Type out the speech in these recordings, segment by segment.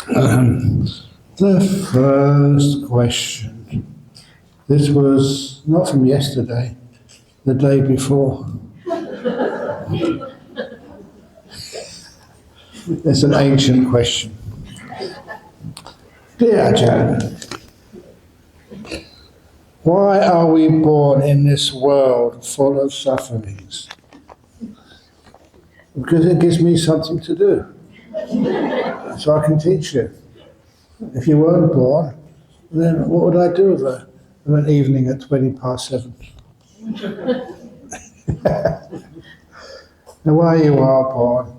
The first question. This was not from yesterday, the day before. It's an ancient question. Dear Ajahn, why are we born in this world full of sufferings? Because it gives me something to do, so I can teach you. If you weren't born, then what would I do with an evening at 7:20? Now, why you are born,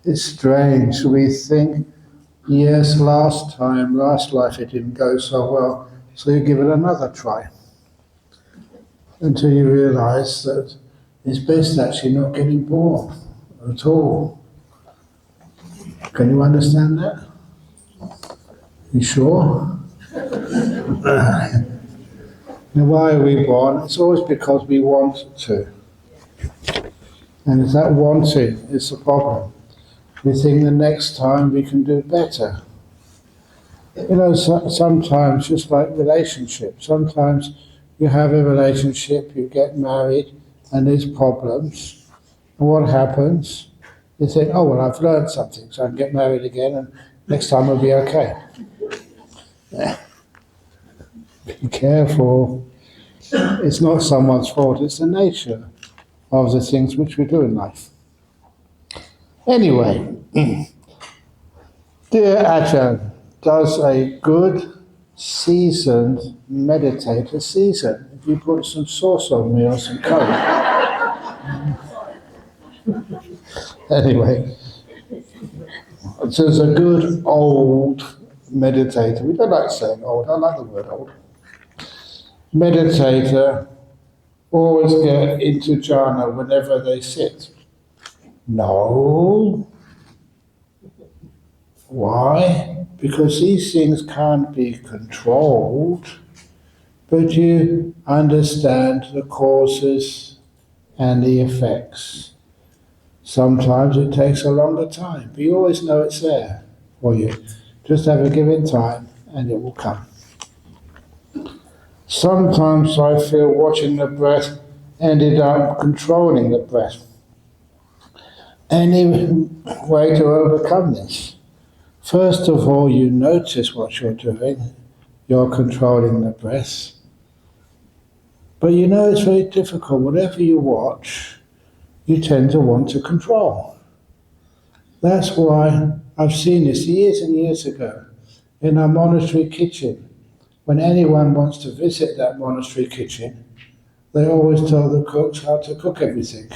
it's strange. We think, yes, last life it didn't go so well, so you give it another try. Until you realize that it's best actually not getting born at all. Can you understand that? You sure? Now, why are we born? It's always because we want to. And it's that wanting is the problem. We think the next time we can do better. You know, sometimes, just like relationships, sometimes you have a relationship, you get married, and there's problems. And what happens? You think, oh, well, I've learned something, so I can get married again, and next time it'll be okay. Be careful. It's not someone's fault, it's the nature of the things which we do in life. Anyway, dear Ajahn, does a good, seasoned meditator season? If you put some sauce on me or some coke. Anyway, so there's a good old meditator. We don't like saying old, I like the word old. Meditator always get into jhana whenever they sit. No. Why? Because these things can't be controlled, but you understand the causes and the effects. Sometimes it takes a longer time, but you always know it's there for you. Just have a given time and it will come. Sometimes I feel watching the breath ended up controlling the breath. Any way to overcome this? First of all, you notice what you're doing. You're controlling the breath. But you know it's very difficult. Whatever you watch, you tend to want to control. That's why I've seen this years and years ago in our monastery kitchen. When anyone wants to visit that monastery kitchen, they always tell the cooks how to cook everything.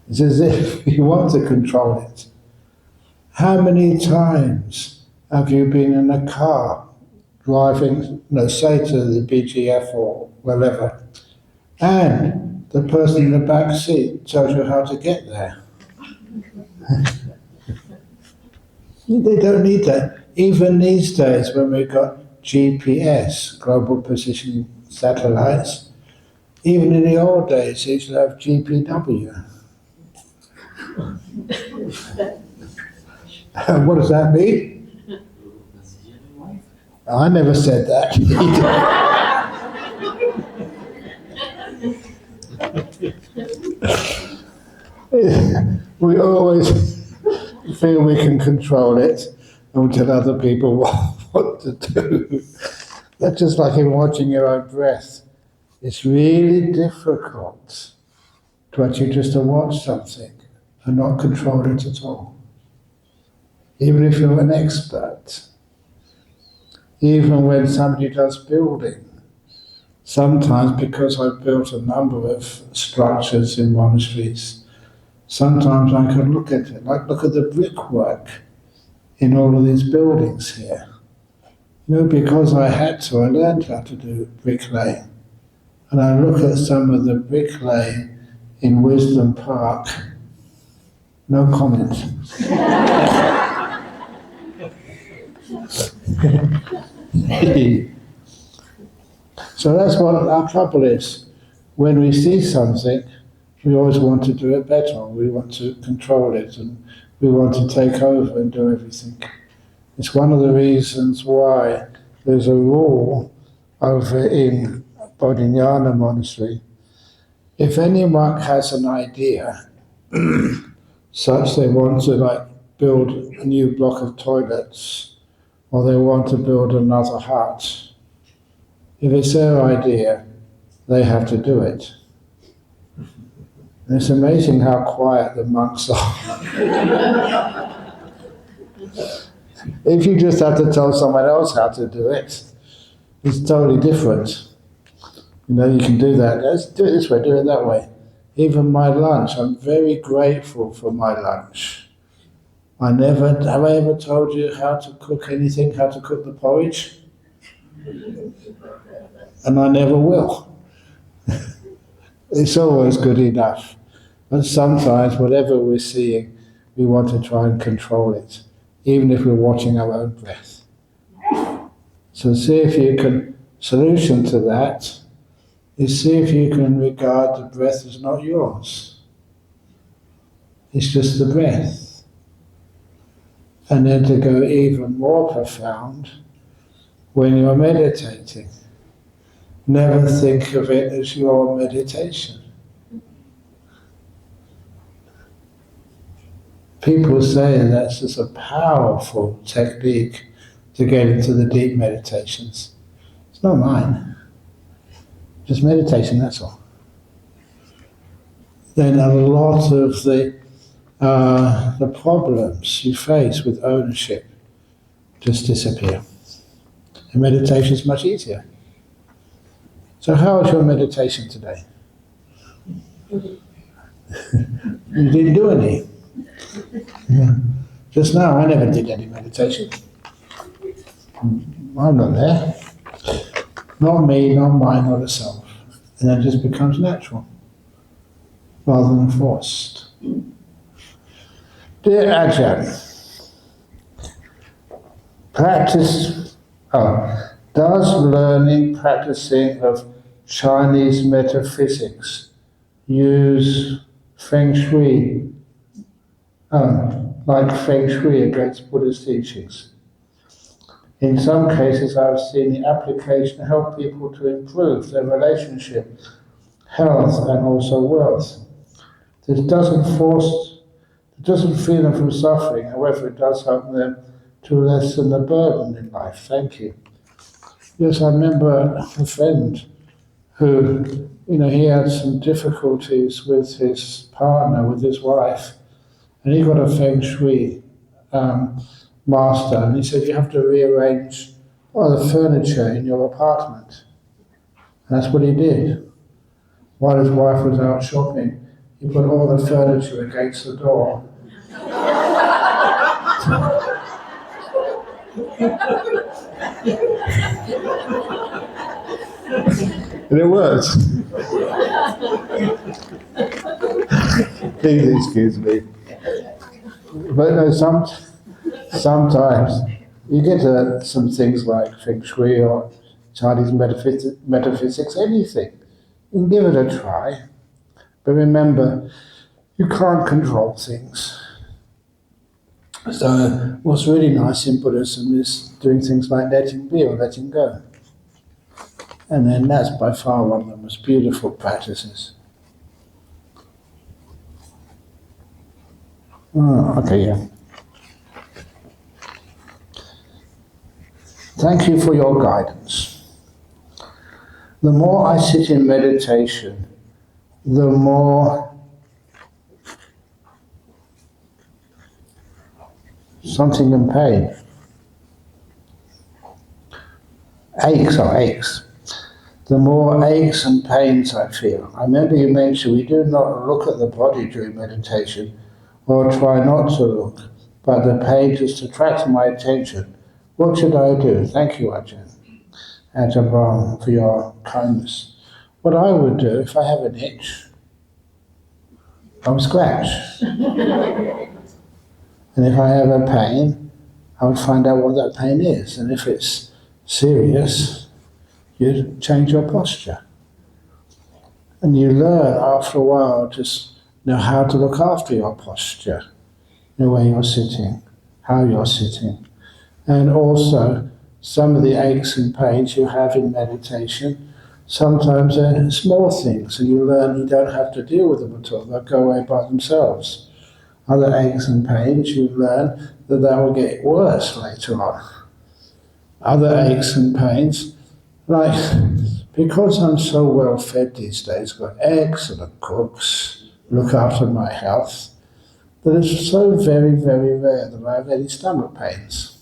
It's as if you want to control it. How many times have you been in a car driving, say to the BGF or wherever, and the person in the back seat tells you how to get there? They don't need that. Even these days when we've got GPS, global positioning satellites, even in the old days they used to have GPW. What does that mean? I never said that. We always feel we can control it and we tell other people what to do. That's just like in watching your own breath. It's really difficult to actually just to watch something and not control it at all. Even if you're an expert. Even when somebody does building. Sometimes, because I've built a number of structures in monasteries, sometimes I can look at it, like look at the brickwork in all of these buildings here. Because I had to, I learned how to do bricklaying. And I look at some of the bricklaying in Wisdom Park, no comment. So that's what our trouble is. When we see something, we always want to do it better. We want to control it, and we want to take over and do everything. It's one of the reasons why there's a rule over in Bodhinyana Monastery. If any monk has an idea, such they want to build a new block of toilets, or they want to build another hut, if it's their idea, they have to do it. And it's amazing how quiet the monks are. If you just have to tell someone else how to do it, it's totally different. You can do that. Let's do it this way, do it that way. Even my lunch, I'm very grateful for my lunch. Have I ever told you how to cook anything, how to cook the porridge? And I never will. It's always good enough. But sometimes, whatever we're seeing, we want to try and control it, even if we're watching our own breath. So see if you can, solution to that is see if you can regard the breath as not yours. It's just the breath. And then to go even more profound, when you're meditating, never think of it as your meditation. People say that's just a powerful technique to get into the deep meditations. It's not mine. Just meditation, that's all. Then a lot of the problems you face with ownership just disappear. And meditation is much easier. So how was your meditation today? You didn't do any. Yeah. Just now, I never did any meditation. I'm not there. Not me, not mine, not a self. And it just becomes natural, rather than forced. Dear Ajahn, does learning, practicing of Chinese metaphysics use Feng Shui, like Feng Shui against Buddhist teachings? In some cases, I've seen the application help people to improve their relationship, health, and also wealth. This doesn't free them from suffering, however, it does help them to lessen the burden in life. Thank you. Yes, I remember a friend who, he had some difficulties with his partner, with his wife, and he got a Feng Shui master, and he said, you have to rearrange all the furniture in your apartment. And that's what he did. While his wife was out shopping, he put all the furniture against the door. And it worked. Please excuse me. But no, sometimes you get some things like Feng Shui or Chinese metaphysics, anything. You can give it a try. But remember, you can't control things. So what's really nice in Buddhism is doing things like letting be or letting go. And then that's by far one of the most beautiful practices. Oh, okay, yeah. Thank you for your guidance. The more I sit in meditation, the more something in pain. Aches. The more aches and pains I feel. I remember you mentioned we do not look at the body during meditation, or try not to look, but the pain just attracts my attention. What should I do? Thank you, Ajahn. Ajahn Brahm, for your kindness. What I would do, if I have an itch, I would scratch. And if I have a pain, I would find out what that pain is. And if it's serious, you change your posture. And you learn after a while just know how to look after your posture. the way you're sitting, how you're sitting. And also, some of the aches and pains you have in meditation, sometimes they're small things, and you learn you don't have to deal with them at all. They'll go away by themselves. Other aches and pains, you learn that they will get worse later on. Other aches and pains, like, because I'm so well fed these days, got excellent cooks, look after my health, that it's so very, very rare that I have any stomach pains.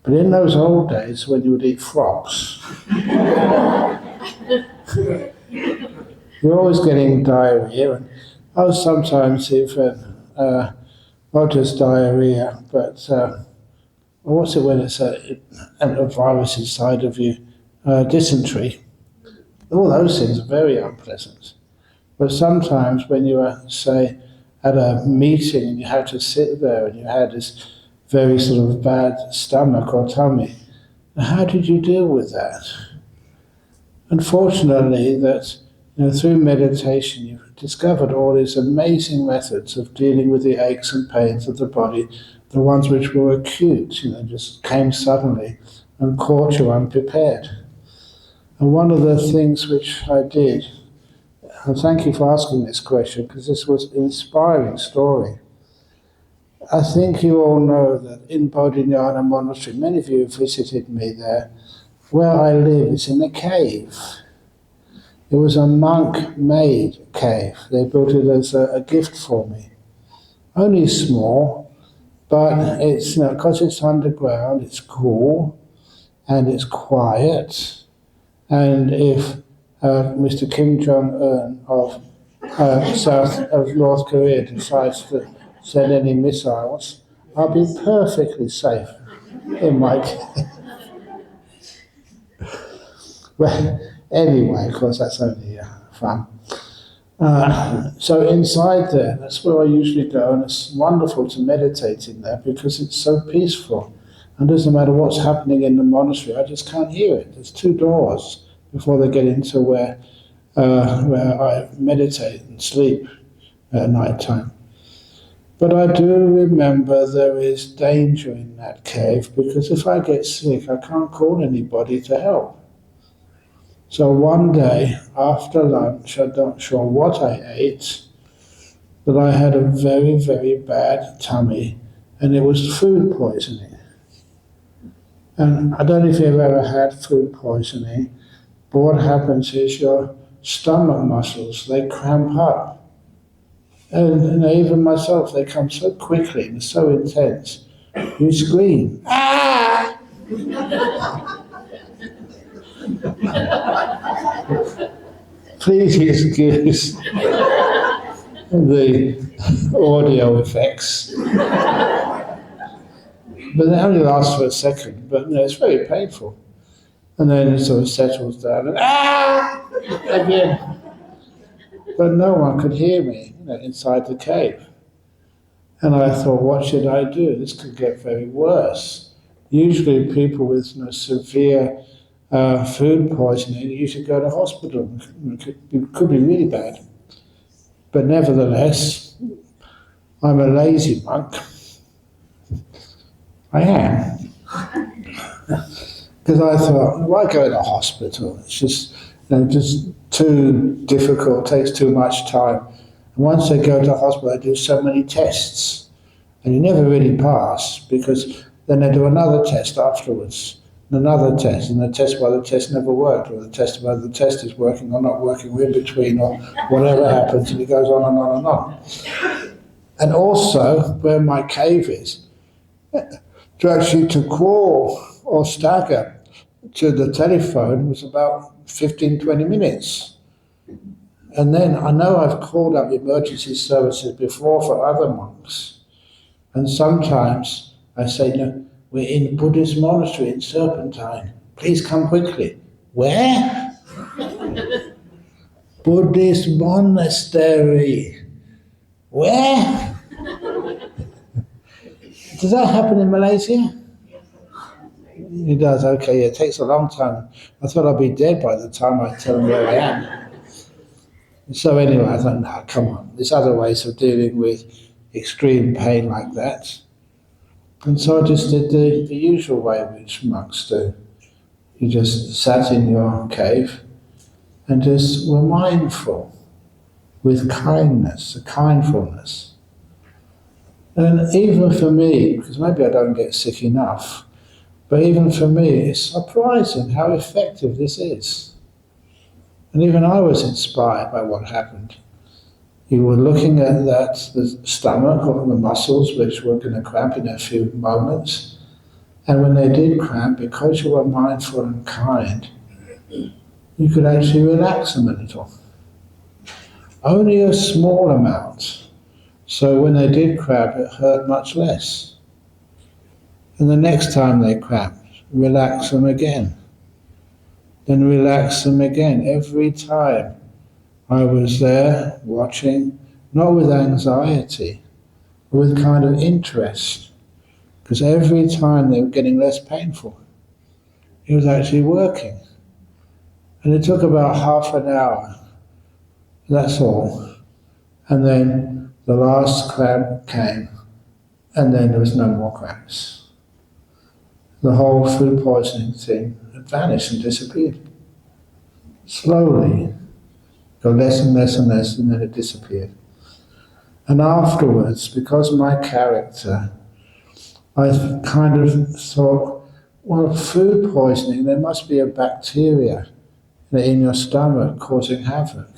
But in those old days, when you would eat frogs, you're always getting diarrhea. And sometimes if, not just diarrhea, but what's it when it's a virus inside of you? Dysentery. All those things are very unpleasant. But sometimes when you are, say, at a meeting and you have to sit there and you had this very sort of bad stomach or tummy, how did you deal with that? Unfortunately, that through meditation you've discovered all these amazing methods of dealing with the aches and pains of the body, the ones which were acute, just came suddenly and caught you unprepared. And one of the things which I did, and thank you for asking this question, because this was an inspiring story. I think you all know that in Bodhinyana Monastery, many of you have visited me there, where I live is in a cave. It was a monk-made cave. They built it as a gift for me. Only small, but it's, because it's underground, it's cool, and it's quiet. And if Mr. Kim Jong-un of North Korea decides to send any missiles, I'll be perfectly safe in my cave. Well, anyway, of course, that's only fun. So inside there, that's where I usually go, and it's wonderful to meditate in there because it's so peaceful. And it doesn't matter what's happening in the monastery, I just can't hear it. There's 2 doors before they get into where I meditate and sleep at night time. But I do remember there is danger in that cave because if I get sick, I can't call anybody to help. So one day, after lunch, I'm not sure what I ate, but I had a very, very bad tummy, and it was food poisoning. And I don't know if you've ever had food poisoning, but what happens is your stomach muscles, they cramp up. And even myself, they come so quickly and so intense, you scream, "Ah!" Please excuse the audio effects. But they only last for a second, but it's very painful. And then it sort of settles down and again. But no one could hear me inside the cave. And I thought, what should I do? This could get very worse. Usually people with severe food poisoning, you should go to hospital. It could be really bad. But nevertheless, I'm a lazy monk. I am. Because I thought, why go to hospital? It's just too difficult, takes too much time. And once they go to hospital, they do so many tests. And you never really pass, because then they do another test afterwards. Another test, and the test why the test never worked, or the test whether the test is working or not working, or in between, or whatever happens, and it goes on and on and on. And also, where my cave is, to crawl or stagger to the telephone was about 15-20 minutes. And then I know I've called up emergency services before for other monks, and sometimes I say, no, we're in a Buddhist monastery in Serpentine. Please come quickly. Where? Buddhist monastery. Where? Does that happen in Malaysia? It does, okay, yeah, it takes a long time. I thought I'd be dead by the time I tell them where I am. So anyway, I thought, no, come on. There's other ways of dealing with extreme pain like that. And so I just did the usual way which monks do. You just sat in your cave and just were mindful with kindness, a kindfulness. And even for me, because maybe I don't get sick enough, but even for me, it's surprising how effective this is. And even I was inspired by what happened. You were looking at the stomach or the muscles which were going to cramp in a few moments. And when they did cramp, because you were mindful and kind, you could actually relax them a little. Only a small amount. So when they did cramp, it hurt much less. And the next time they cramped, relax them again. Then relax them again. Every time I was there watching, not with anxiety, but with kind of interest. Because every time they were getting less painful. It was actually working. And it took about half an hour. That's all. And then the last cramp came, and then there was no more cramps. The whole food poisoning thing had vanished and disappeared. Slowly, got less and less and less, and then it disappeared. And afterwards, because of my character, I kind of thought, well, food poisoning, there must be a bacteria in your stomach causing havoc.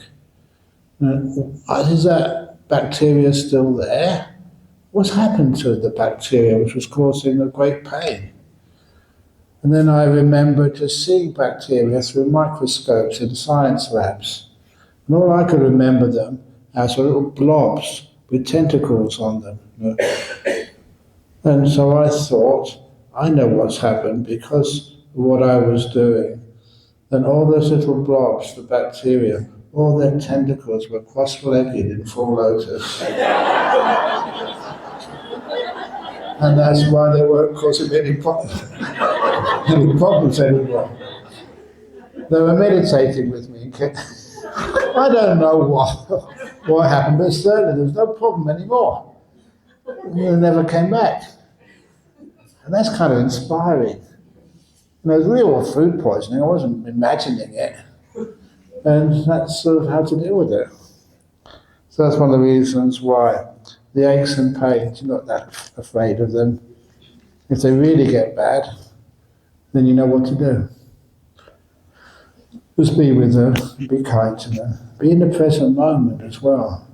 Is that bacteria still there? What's happened to the bacteria which was causing a great pain? And then I remembered to see bacteria through microscopes in science labs. And all I could remember them as were little blobs with tentacles on them. And so I thought, I know what's happened because of what I was doing. Then all those little blobs, the bacteria, all their tentacles were cross-legged in full lotus. And that's why they weren't causing any problems anymore. They were meditating with me. I don't know what happened, but certainly there was no problem anymore. And they never came back. And that's kind of inspiring. And it was real food poisoning. I wasn't imagining it. And that's sort of how to deal with it. So that's one of the reasons why the aches and pains, you're not that afraid of them. If they really get bad, then you know what to do. Just be with them, be kind to them. Be in the present moment as well.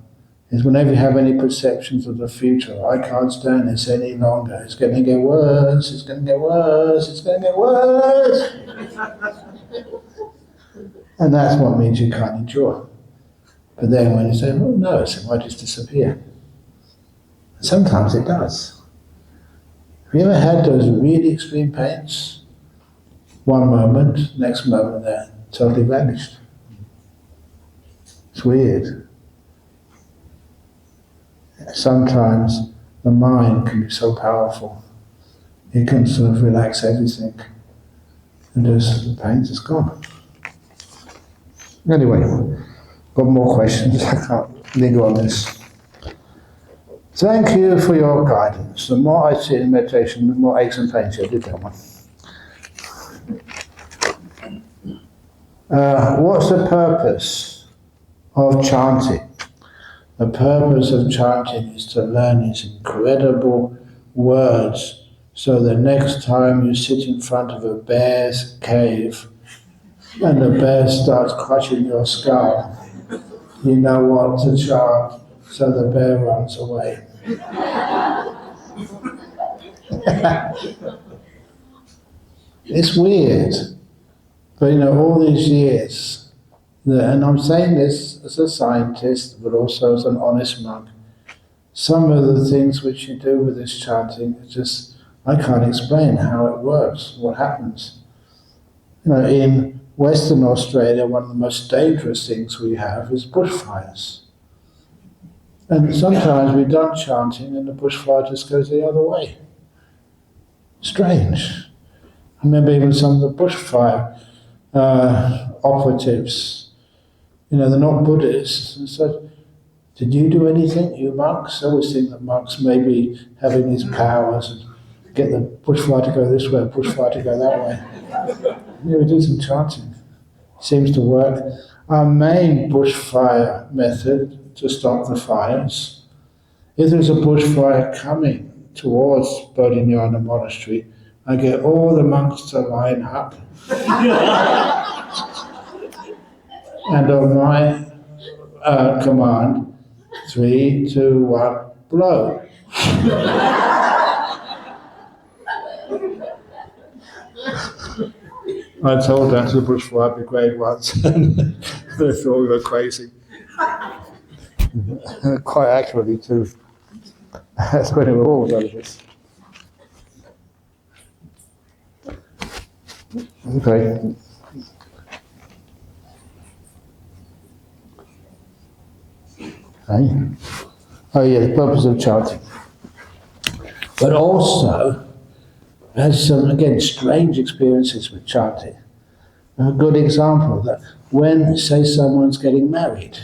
Is whenever you have any perceptions of the future, I can't stand this any longer. It's going to get worse, it's going to get worse, it's going to get worse. And that's what means you can't endure. But then when you say, oh no, it might just disappear. Sometimes it does. Have you ever had those really extreme pains? One moment, next moment they're totally vanished. It's weird. Sometimes the mind can be so powerful. It can sort of relax everything. And just the pain's just gone. Anyway, got more questions. I can't linger on this. Thank you for your guidance. The more I sit in meditation, the more aches and pains. I did that one. What's the purpose of chanting? The purpose of chanting is to learn these incredible words so the next time you sit in front of a bear's cave and the bear starts crushing your skull, you know what to chant so the bear runs away. It's weird, but all these years, and I'm saying this as a scientist, but also as an honest monk, some of the things which you do with this chanting, I can't explain how it works, what happens. In Western Australia, one of the most dangerous things we have is bushfires. And sometimes we're done chanting and the bushfire just goes the other way. Strange. I remember even some of the bushfire operatives, they're not Buddhists, and said, Did you do anything, you monks? I always think that monks may be having these powers and get the bushfire to go this way, bushfire to go that way. Yeah, we did some chanting. Seems to work. Our main bushfire method to stop the fires, if there's a bushfire coming towards Bodhinyana Monastery, I get all the monks to line up. And on my command, 3, 2, 1, blow. I told that to the Bushfire Brigade once, and they thought we were crazy. Quite accurately, too. That's when we were all done this. Okay. Okay. Oh yeah, the purpose of chanting. But also, I had some, again, strange experiences with chanting. A good example that when, say, someone's getting married,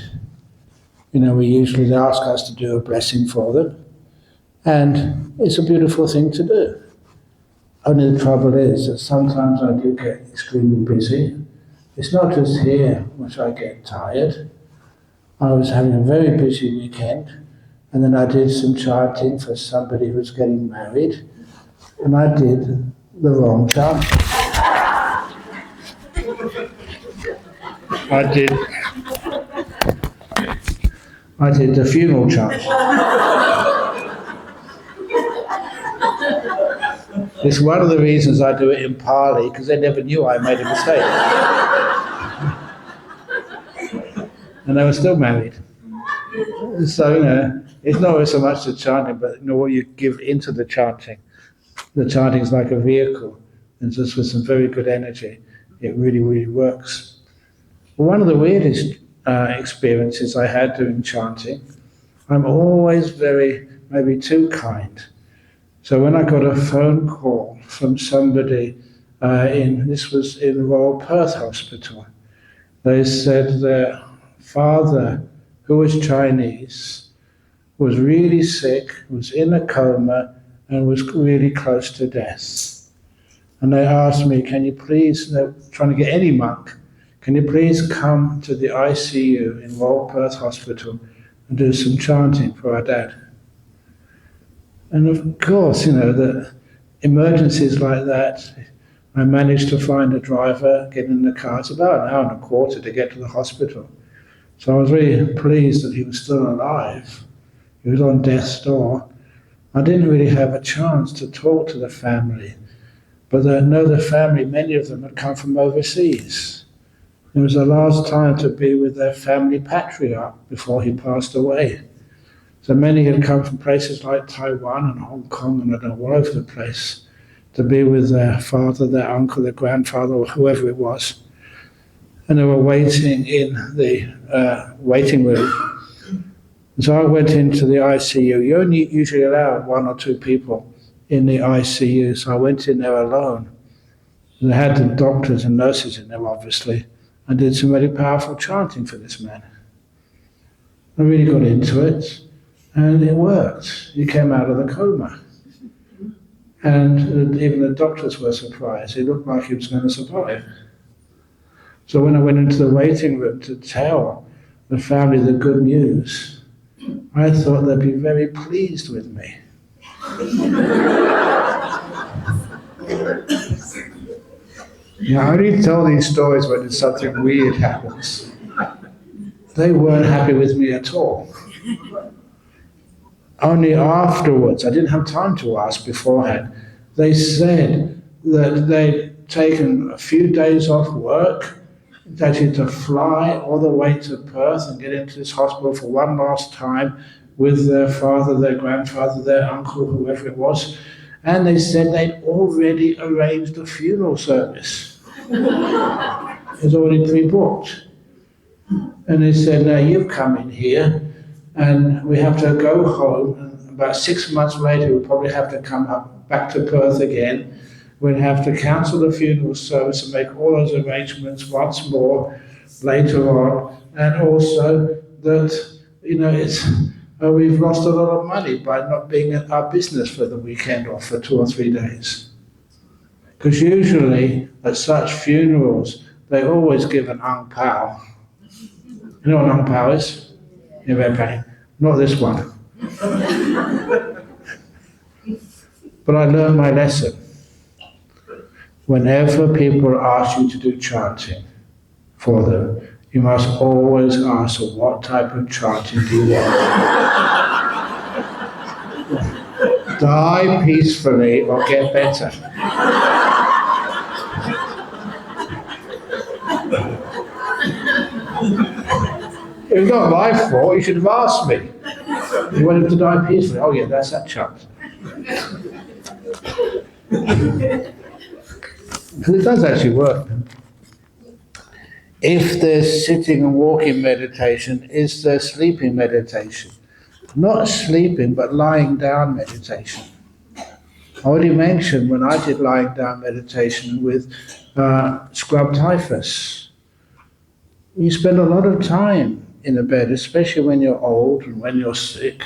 we usually ask us to do a blessing for them, and it's a beautiful thing to do. Only the trouble is that sometimes I do get extremely busy. It's not just here which I get tired. I was having a very busy weekend, and then I did some chanting for somebody who was getting married, and I did the wrong chant. I did the funeral chant. It's one of the reasons I do it in Pali, because they never knew I made a mistake. And they were still married. So, it's not so much the chanting, but what you give into the chanting. The chanting is like a vehicle, and just with some very good energy, it really, really works. One of the weirdest experiences I had doing chanting, I'm always maybe too kind. So when I got a phone call from somebody this was in Royal Perth Hospital, they said their father, who was Chinese, was really sick, was in a coma, and was really close to death. And they asked me, can you please, they're trying to get any monk, can you please come to the ICU in Royal Perth Hospital and do some chanting for our dad? And of course, the emergencies like that, I managed to find a driver, get in the car. It's about an hour and a quarter to get to the hospital. So I was really pleased that he was still alive. He was on death's door. I didn't really have a chance to talk to the family, but I know the family, many of them had come from overseas. It was the last time to be with their family patriarch before he passed away. So many had come from places like Taiwan and Hong Kong and all over the place to be with their father, their uncle, their grandfather, or whoever it was. And they were waiting in the waiting room. So I went into the ICU. You only usually allow 1 or 2 people in the ICU, so I went in there alone. They had the doctors and nurses in there, obviously. I did some very powerful chanting for this man. I really got into it, and it worked. He came out of the coma. And even the doctors were surprised. He looked like he was going to survive. So when I went into the waiting room to tell the family the good news, I thought they'd be very pleased with me. I only tell these stories when something weird happens. They weren't happy with me at all. Only afterwards, I didn't have time to ask beforehand, they said that they'd taken a few days off work, actually to fly all the way to Perth and get into this hospital for one last time with their father, their grandfather, their uncle, whoever it was. And they said they'd already arranged a funeral service. It was already pre-booked. And they said, now you've come in here and we have to go home. And about 6 months later, we'll probably have to come back to Perth again. We'll have to cancel the funeral service and make all those arrangements once more later on. And also that we've lost a lot of money by not being at our business for the weekend or for 2 or 3 days. Because usually at such funerals, they always give an ang pao. You know what an ang pao is? Okay. Not this one. But I learned my lesson. Whenever people ask you to do chanting for them, you must always ask them, what type of chanting do you want? Die peacefully or get better. It's not my fault, you should have asked me. You want him to die peacefully? Oh yeah, that's that chant. Because it does actually work. If there's sitting and walking meditation, is there sleeping meditation? Not sleeping, but lying down meditation. I already mentioned when I did lying down meditation with scrub typhus. You spend a lot of time in a bed, especially when you're old and when you're sick.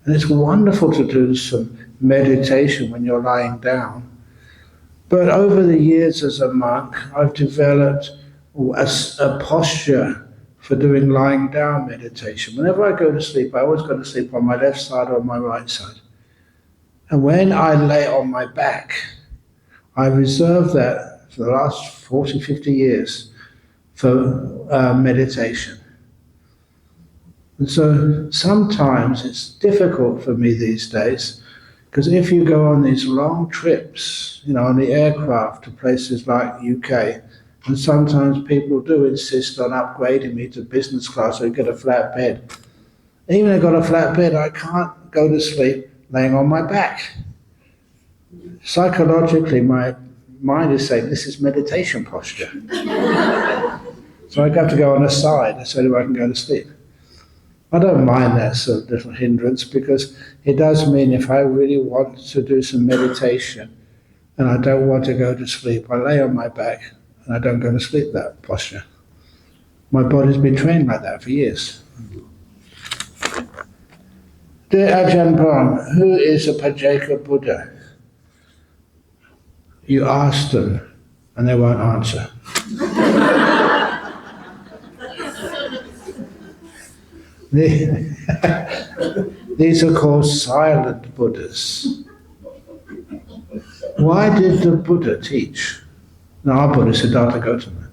And it's wonderful to do some meditation when you're lying down. But over the years as a monk, I've developed a posture for doing lying down meditation. Whenever I go to sleep, I always go to sleep on my left side or on my right side. And when I lay on my back, I reserve that for the last 40, 50 years for meditation. And so sometimes it's difficult for me these days, because if you go on these long trips, on the aircraft to places like UK, and sometimes people do insist on upgrading me to business class so you get a flat bed. Even if I've got a flat bed, I can't go to sleep laying on my back. Psychologically, my mind is saying this is meditation posture. So I have to go on the side so that I can go to sleep. I don't mind that sort of little hindrance, because it does mean if I really want to do some meditation and I don't want to go to sleep, I lay on my back and I don't go to sleep that posture. My body's been trained like that for years. Dear Ajahn Brahm, who is a Pajjaka Buddha? You ask them and they won't answer. These are called silent Buddhas. Why did the Buddha teach? Now our Buddha, Siddhartha Gautama.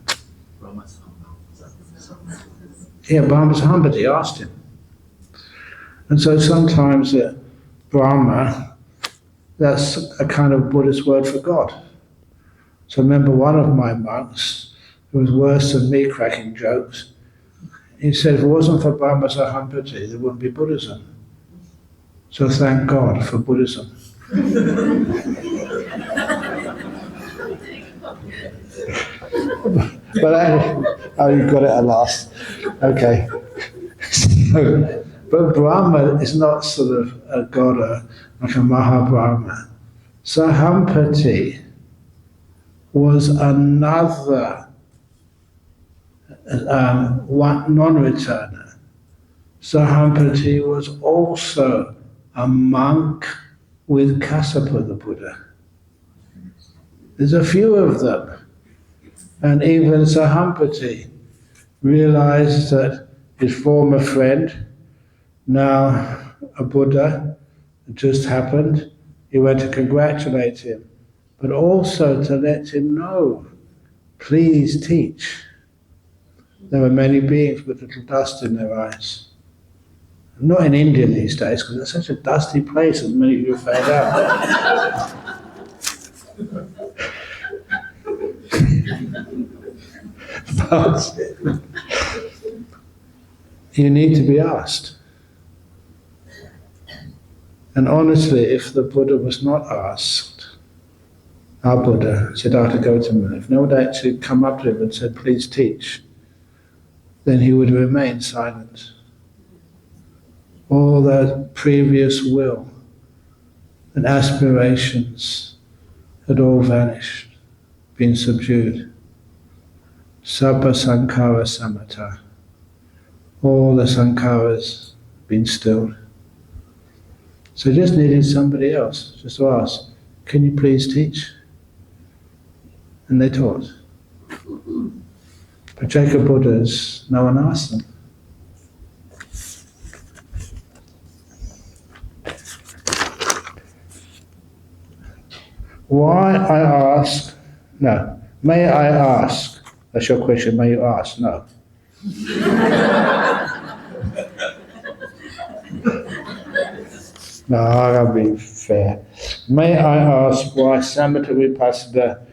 Yeah, Brahma Sambhati asked him. And so sometimes Brahma, that's a kind of Buddhist word for God. So I remember one of my monks, who was worse than me cracking jokes, he said, if it wasn't for Brahma Sahampati, there wouldn't be Buddhism. So thank God for Buddhism. Oh, you got it at last. Okay. But Brahma is not sort of a god, like a Mahabrahma. Sahampati was another non-returner. Sahampati was also a monk with Kassapa the Buddha. There's a few of them. And even Sahampati realized that his former friend, now a Buddha, had just happened. He went to congratulate him, but also to let him know, please teach. There were many beings with little dust in their eyes. Not in India these days, because it's such a dusty place, as many of you found out. But you need to be asked. And honestly, if the Buddha was not asked, our Buddha, Siddhartha Gautama, if no one had actually come up to him and said, please teach, then he would remain silent. All that previous will and aspirations had all vanished, been subdued. Sabba sankhara samatha. All the sankharas been stilled. So just needed somebody else, just to ask, can you please teach? And they taught. But Jacob Buddhas, no one asked them. Why I ask? No. May I ask? That's your question. May you ask? No. No, I'll be fair. May I ask why Samatha Vipassana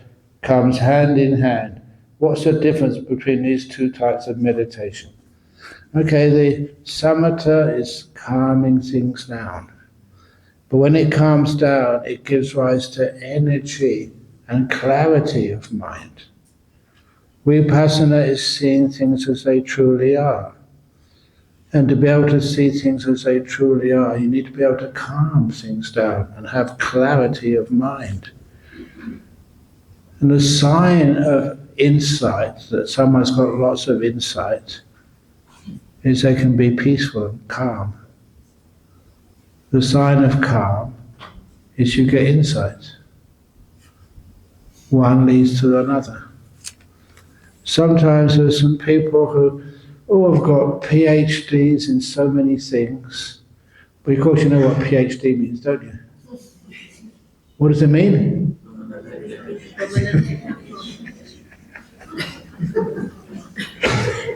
comes hand in hand? What's the difference between these two types of meditation? Okay, the Samatha is calming things down. But when it calms down, it gives rise to energy and clarity of mind. Vipassana is seeing things as they truly are. And to be able to see things as they truly are, you need to be able to calm things down and have clarity of mind. And the sign of insight, that someone's got lots of insight, is they can be peaceful and calm. The sign of calm is you get insight. One leads to another. Sometimes there's some people who have got PhDs in so many things, but of course you know what PhD means, don't you? What does it mean?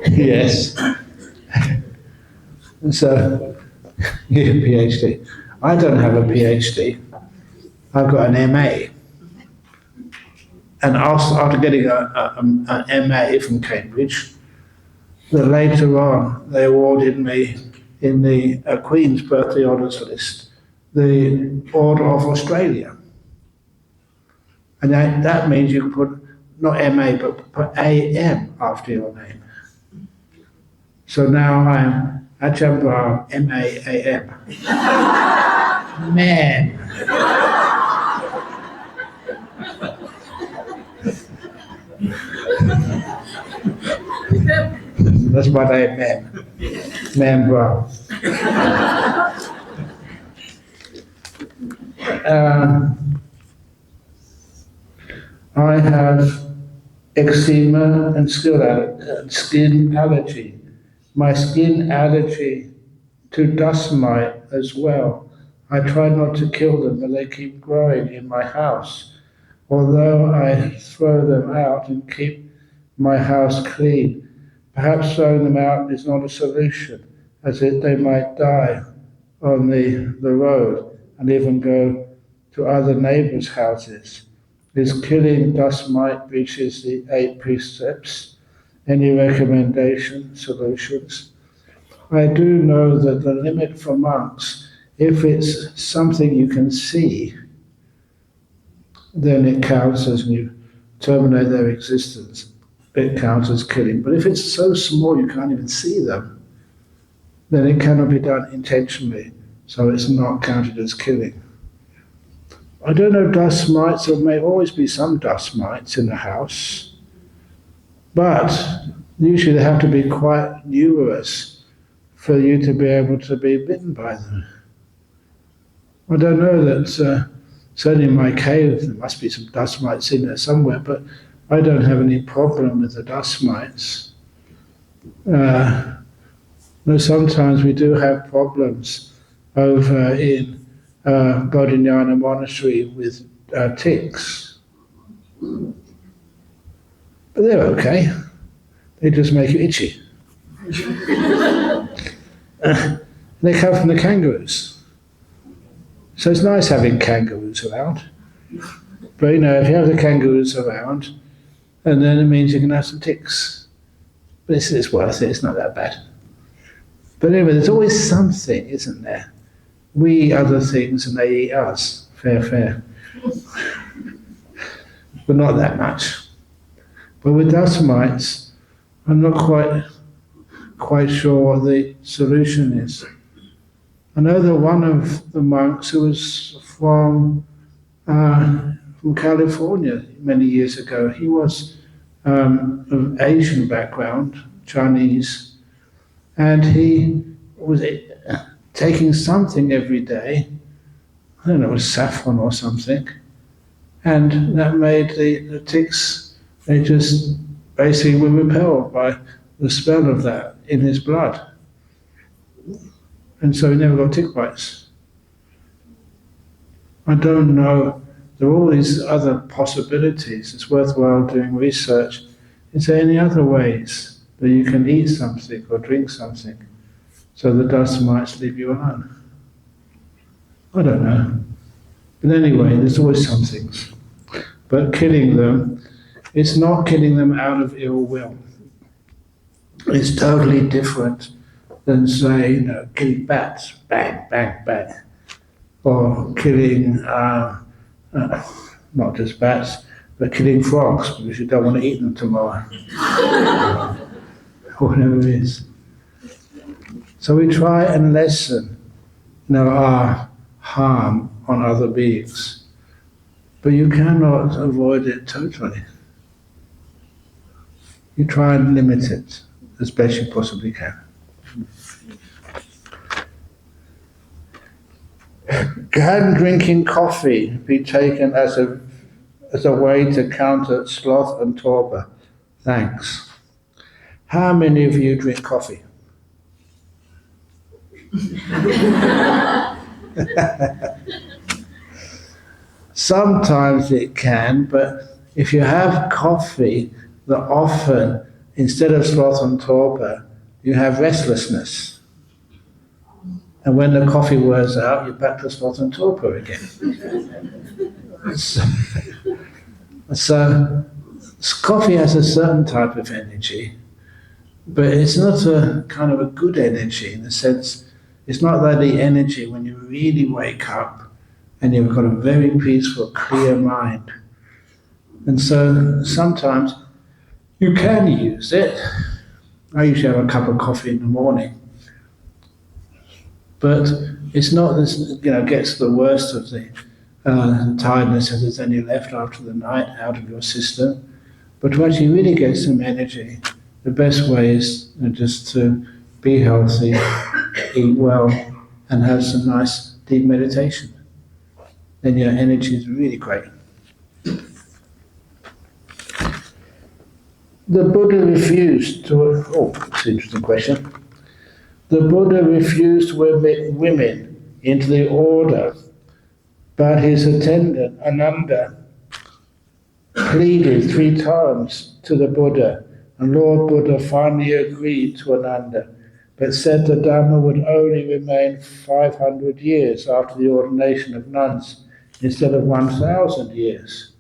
Yes. So, you have a PhD. I don't have a PhD. I've got an MA. And after getting an MA from Cambridge, that later on they awarded me in the Queen's Birthday Honours list the Order of Australia. And that means you can put not MA but put AM after your name. So now I'm Ajahn Brahm, MAAM. Man. That's what I meant. Man Brahm. I have eczema and skin allergy. My skin allergy to dust mite as well. I try not to kill them, but they keep growing in my house. Although I throw them out and keep my house clean, perhaps throwing them out is not a solution, as they might die on the road and even go to other neighbours' houses. Is killing dust mite breaches the 8 precepts? Any solutions? I do know that the limit for monks, if it's something you can see, then it counts as you terminate their existence. It counts as killing. But if it's so small you can't even see them, then it cannot be done intentionally, so it's not counted as killing. I don't know dust mites, there may always be some dust mites in the house, but usually they have to be quite numerous for you to be able to be bitten by them. I don't know that, certainly in my cave there must be some dust mites in there somewhere, but I don't have any problem with the dust mites. Though sometimes we do have problems over in Bodhinyana monastery with ticks. But they're okay. They just make you itchy. They come from the kangaroos. So it's nice having kangaroos around. But if you have the kangaroos around, and then it means you can have some ticks. But it's worth it, it's not that bad. But anyway, there's always something, isn't there? We eat other things and they eat us. Fair. But not that much. But with dust mites, I'm not quite sure what the solution is. I know that one of the monks who was from California many years ago, he was of Asian background, Chinese, and he was taking something every day, I don't know, it was saffron or something, and that made the ticks, they just basically were repelled by the smell of that in his blood. And so he never got tick bites. I don't know. There are all these other possibilities. It's worthwhile doing research. Is there any other ways that you can eat something or drink something so the dust mites leave you alone? I don't know. But anyway, there's always some things. But killing them, it's not killing them out of ill will. It's totally different than, say, killing bats, bang, bang, bang, or killing not just bats, but killing frogs because you don't want to eat them tomorrow, or whatever it is. So we try and lessen, our harm on other beings, but you cannot avoid it totally. You try and limit it as best you possibly can. Can drinking coffee be taken as a way to counter sloth and torpor? Thanks. How many of you drink coffee? Sometimes it can, but if you have coffee, that often, instead of sloth and torpor, you have restlessness. And when the coffee wears out, you're back to sloth and torpor again. So coffee has a certain type of energy, but it's not a kind of a good energy in the sense, it's not like the energy when you really wake up and you've got a very peaceful, clear mind. And so sometimes you can use it. I usually have a cup of coffee in the morning. But it's not this, gets the worst of the tiredness, if there's any left after the night, out of your system. But to actually really get some energy, the best way is just to be healthy, eat well, and have some nice deep meditation. Then your energy is really great. The Buddha refused to, that's an interesting question. The Buddha refused to admit women into the order, but his attendant, Ananda, pleaded 3 times to the Buddha, and Lord Buddha finally agreed to Ananda, but said the Dharma would only remain 500 years after the ordination of nuns, instead of 1,000 years.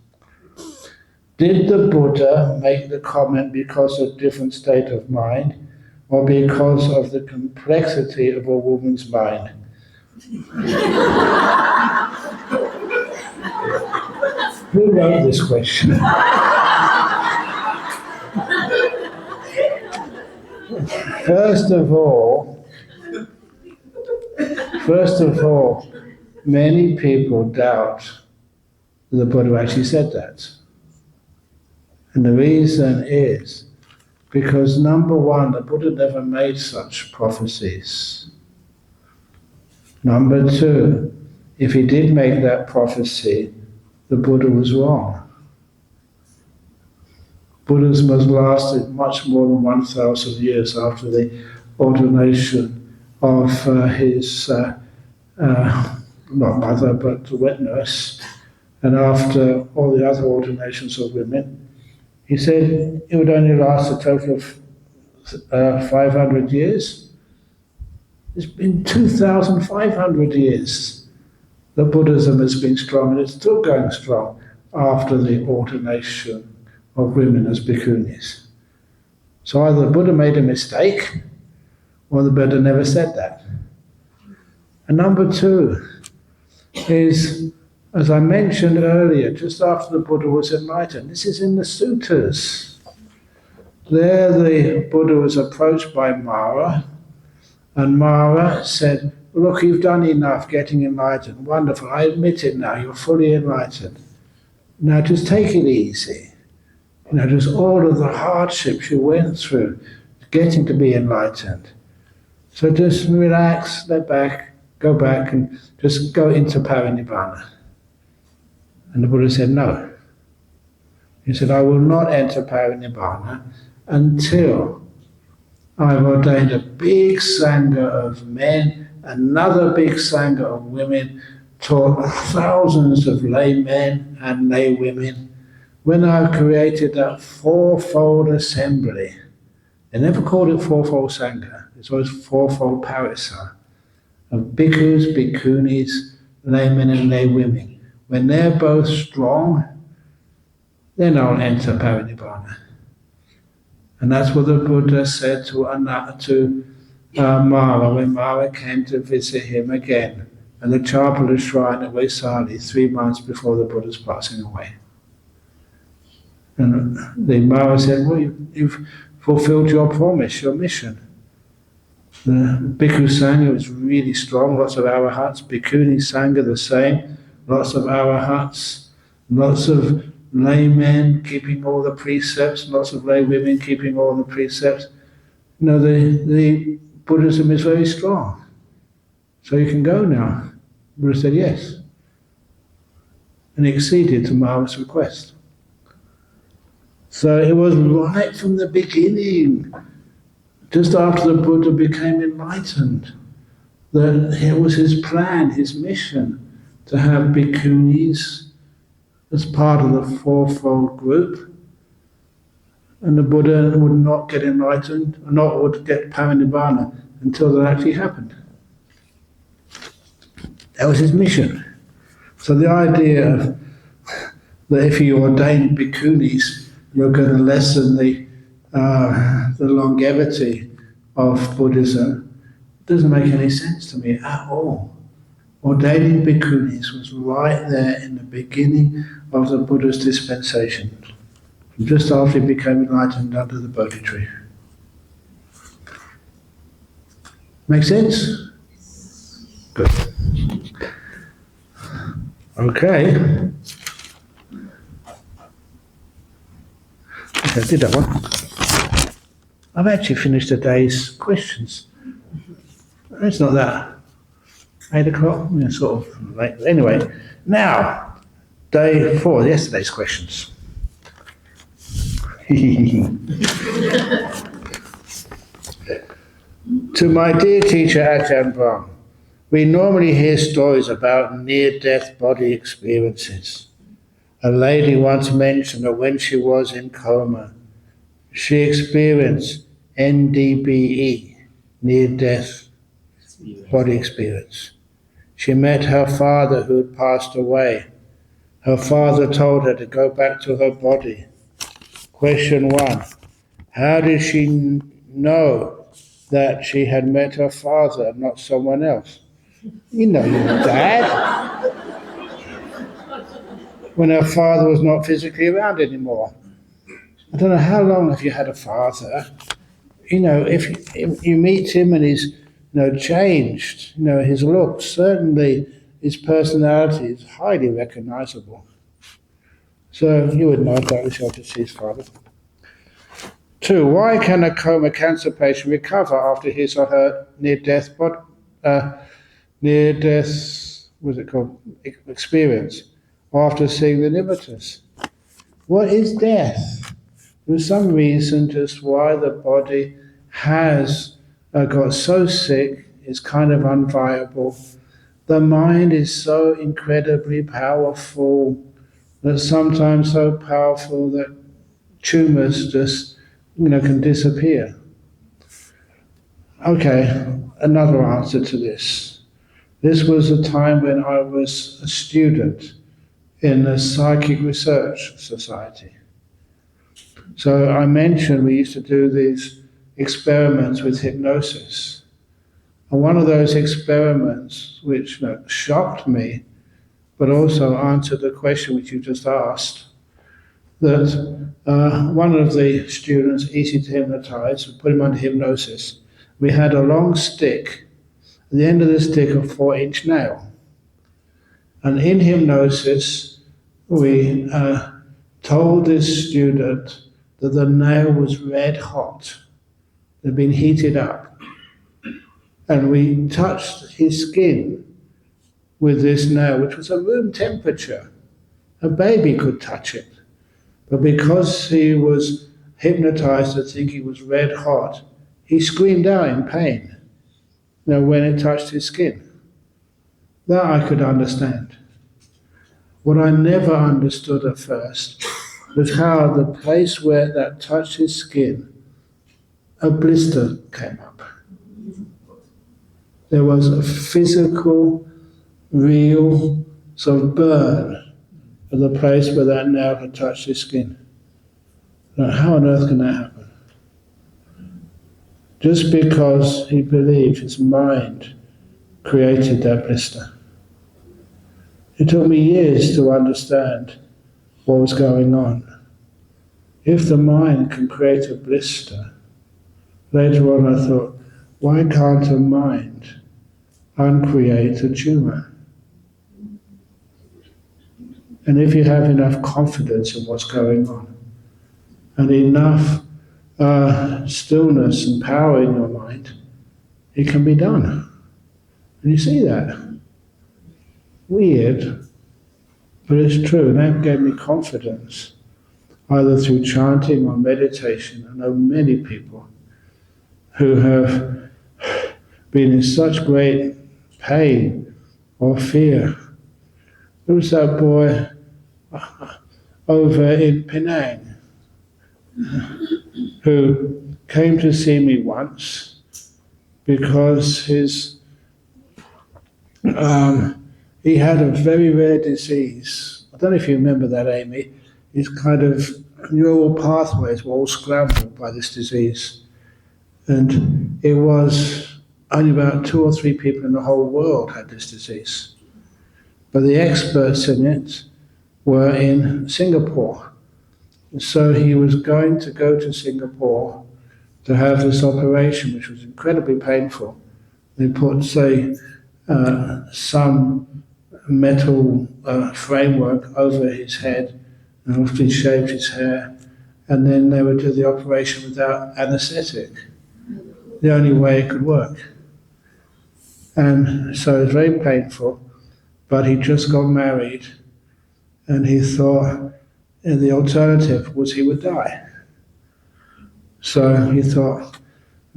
Did the Buddha make the comment because of different state of mind, or because of the complexity of a woman's mind? Who wrote this question? First of all, many people doubt the Buddha actually said that. And the reason is because, number one, the Buddha never made such prophecies. Number two, if he did make that prophecy, the Buddha was wrong. Buddhism has lasted much more than 1,000 years after the ordination of his, not mother, but the wet nurse, and after all the other ordinations of women. He said it would only last a total of 500 years. It's been 2,500 years that Buddhism has been strong, and it's still going strong after the ordination of women as bhikkhunis. So either the Buddha made a mistake, or the Buddha never said that. And number two is, as I mentioned earlier, just after the Buddha was enlightened, this is in the suttas. There the Buddha was approached by Mara, and Mara said, look, you've done enough getting enlightened. Wonderful, I admit it now, you're fully enlightened. Now just take it easy. Just all of the hardships you went through getting to be enlightened. So just relax, let back, go back and just go into Parinibbana. And the Buddha said, no. He said, I will not enter Parinibbana until I've ordained a big Sangha of men, another big Sangha of women, taught thousands of lay men and lay women. When I've created that fourfold assembly, they never called it fourfold Sangha, it's always fourfold Parisa, of bhikkhus, bhikkhunis, laymen and lay women. When they're both strong, then I'll enter Parinibbana. And that's what the Buddha said to Mara when Mara came to visit him again at the Chapala shrine at Vaisali 3 months before the Buddha's passing away. And the Mara said, well, you've fulfilled your promise, your mission. The Bhikkhu Sangha was really strong, lots of arahats. Bhikkhuni Sangha the same, lots of arahats, lots of laymen keeping all the precepts, lots of lay women keeping all the precepts. The Buddhism is very strong. So you can go now. The Buddha said yes. And he acceded to Mara's request. So it was right from the beginning, just after the Buddha became enlightened, that it was his plan, his mission, to have bhikkhunis as part of the fourfold group. And the Buddha would not get enlightened, would get Parinibbana until that actually happened. That was his mission. So the idea that if you ordain bhikkhunis, you're going to lessen the longevity of Buddhism doesn't make any sense to me at all. Ordaining bhikkhunis was right there in the beginning of the Buddha's dispensation, just after he became enlightened under the Bodhi tree. Make sense? Good. Okay. I did that one. I've actually finished the day's questions. It's not that. 8 o'clock? Yeah, sort of late. Anyway, now, day 4, yesterday's questions. To my dear teacher Ajahn Brahm, we normally hear stories about near-death body experiences. A lady once mentioned that when she was in coma, she experienced NDBE, near-death body experience. She met her father who had passed away. Her father told her to go back to her body. Question 1. How did she know that she had met her father and not someone else? You know your dad. When her father was not physically around anymore. I don't know how long have you had a father. If you meet him and he's changed, his looks, certainly his personality is highly recognizable. So you would know that was to see his father. 2, why can a coma cancer patient recover after his or her near-death experience, or after seeing the nimittas? What is death? There's some reason just why the body has got so sick, it's kind of unviable. The mind is so incredibly powerful, that sometimes so powerful that tumors just, can disappear. Okay, another answer to this. This was a time when I was a student in the Psychic Research Society. So I mentioned we used to do these experiments with hypnosis. And one of those experiments, which shocked me, but also answered the question which you just asked, that one of the students, easy to hypnotize, we put him under hypnosis. We had a long stick, at the end of the stick a 4-inch nail. And in hypnosis, we told this student that the nail was red hot. It had been heated up. And we touched his skin with this nail, which was a room temperature. A baby could touch it. But because he was hypnotized to think it was red hot, he screamed out in pain, when it touched his skin. That I could understand. What I never understood at first was how the place where that touched his skin, a blister came up. There was a physical, real sort of burn of the place where that nail had touched his skin. Now, how on earth can that happen? Just because he believed his mind created that blister. It took me years to understand what was going on. If the mind can create a blister, later on I thought, why can't a mind uncreate a tumor? And if you have enough confidence in what's going on, and enough stillness and power in your mind, it can be done. And you see that. Weird, but it's true. And that gave me confidence, either through chanting or meditation. I know many people who have been in such great pain or fear. There was that boy over in Penang who came to see me once because he had a very rare disease. I don't know if you remember that, Amy. His kind of neural pathways were all scrambled by this disease. And it was only about 2 or 3 people in the whole world had this disease. But the experts in it were in Singapore. So he was going to go to Singapore to have this operation, which was incredibly painful. They put, say, some metal framework over his head and often shaved his hair, and then they would do the operation without anaesthetic, the only way it could work. And so it was very painful, but he just got married, and he thought the alternative was he would die. So he thought,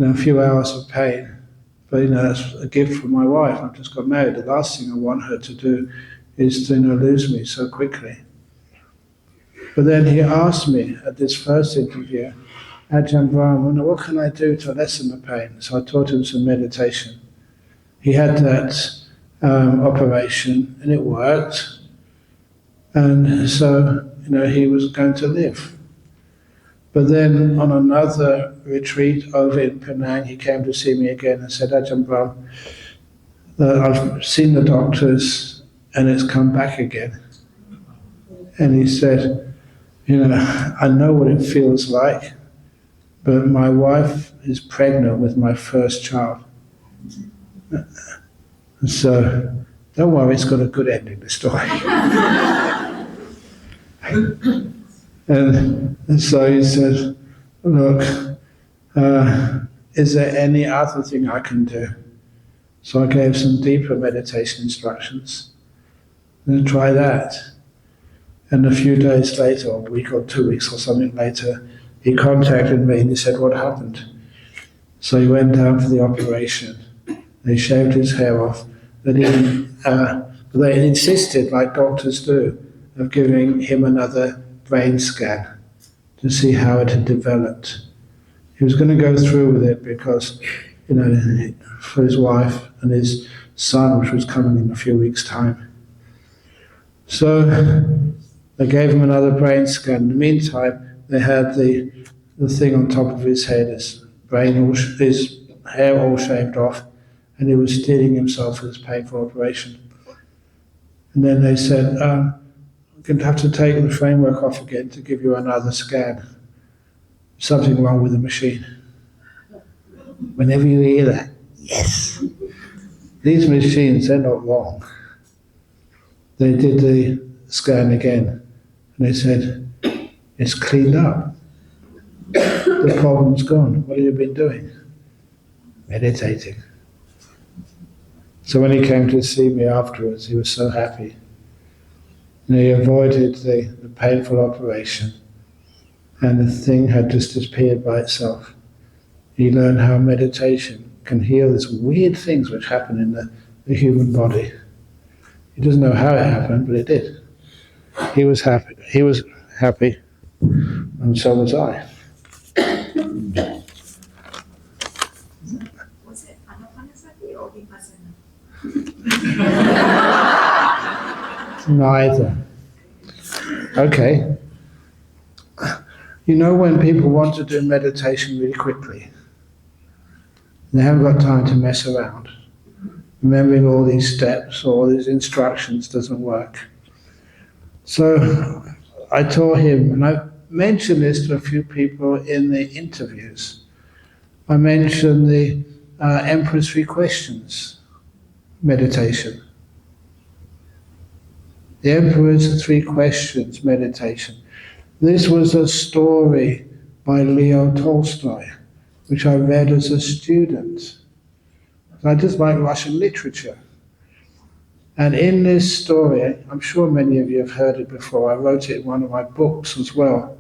a few hours of pain, but that's a gift from my wife. I've just got married. The last thing I want her to do is to lose me so quickly. But then he asked me at this first interview, Ajahn Brahm, what can I do to lessen the pain? So I taught him some meditation. He had that operation, and it worked. And so, he was going to live. But then on another retreat over in Penang, he came to see me again and said, Ajahn Brahm, I've seen the doctors and it's come back again. And he said, I know what it feels like, but my wife is pregnant with my first child. And so, don't worry, it's got a good ending, the story. And so he said, look, is there any other thing I can do? So I gave some deeper meditation instructions. And try that. And a few days later, or a week or 2 weeks or something later, he contacted me and he said, what happened? So he went down for the operation. They shaved his hair off. They insisted, like doctors do, of giving him another brain scan to see how it had developed. He was going to go through with it because, for his wife and his son, which was coming in a few weeks' time. So they gave him another brain scan. In the meantime, they had the thing on top of his head, his hair all shaved off, and he was steeling himself for this painful operation. And then they said, we're going to have to take the framework off again to give you another scan. Something wrong with the machine. Whenever you hear that, yes. These machines, they're not wrong. They did the scan again, and they said, it's cleaned up. The problem's gone. What have you been doing? Meditating. So when he came to see me afterwards, he was so happy. And he avoided the painful operation, and the thing had just disappeared by itself. He learned how meditation can heal these weird things which happen in the human body. He doesn't know how it happened, but it did. He was happy. He was happy, and so was I. Was it Anapanasati or Vipassana? Neither. Okay. You know when people want to do meditation really quickly, they haven't got time to mess around. Remembering all these steps, all these instructions doesn't work. So I taught him, and I mentioned this to a few people in the interviews. I mentioned the Emperor's Three Questions meditation. The Emperor's Three Questions meditation. This was a story by Leo Tolstoy, which I read as a student. I just like Russian literature. And in this story, I'm sure many of you have heard it before, I wrote it in one of my books as well.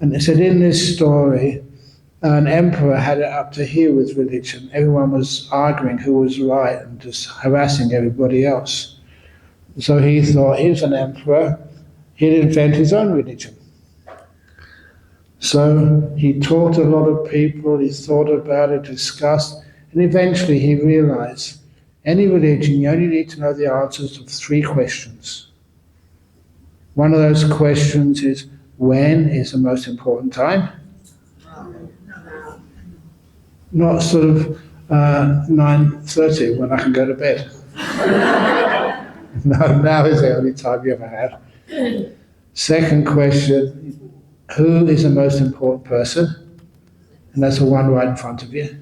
And it said in this story, an emperor had it up to here with religion. Everyone was arguing who was right and just harassing everybody else. So he thought he was an emperor, he'd invent his own religion. So he taught a lot of people, he thought about it, discussed, and eventually he realized any religion, you only need to know the answers to three questions. One of those questions is, when is the most important time? Not sort of 9:30 when I can go to bed. No, now is the only time you ever have. Second question, who is the most important person? And that's the one right in front of you.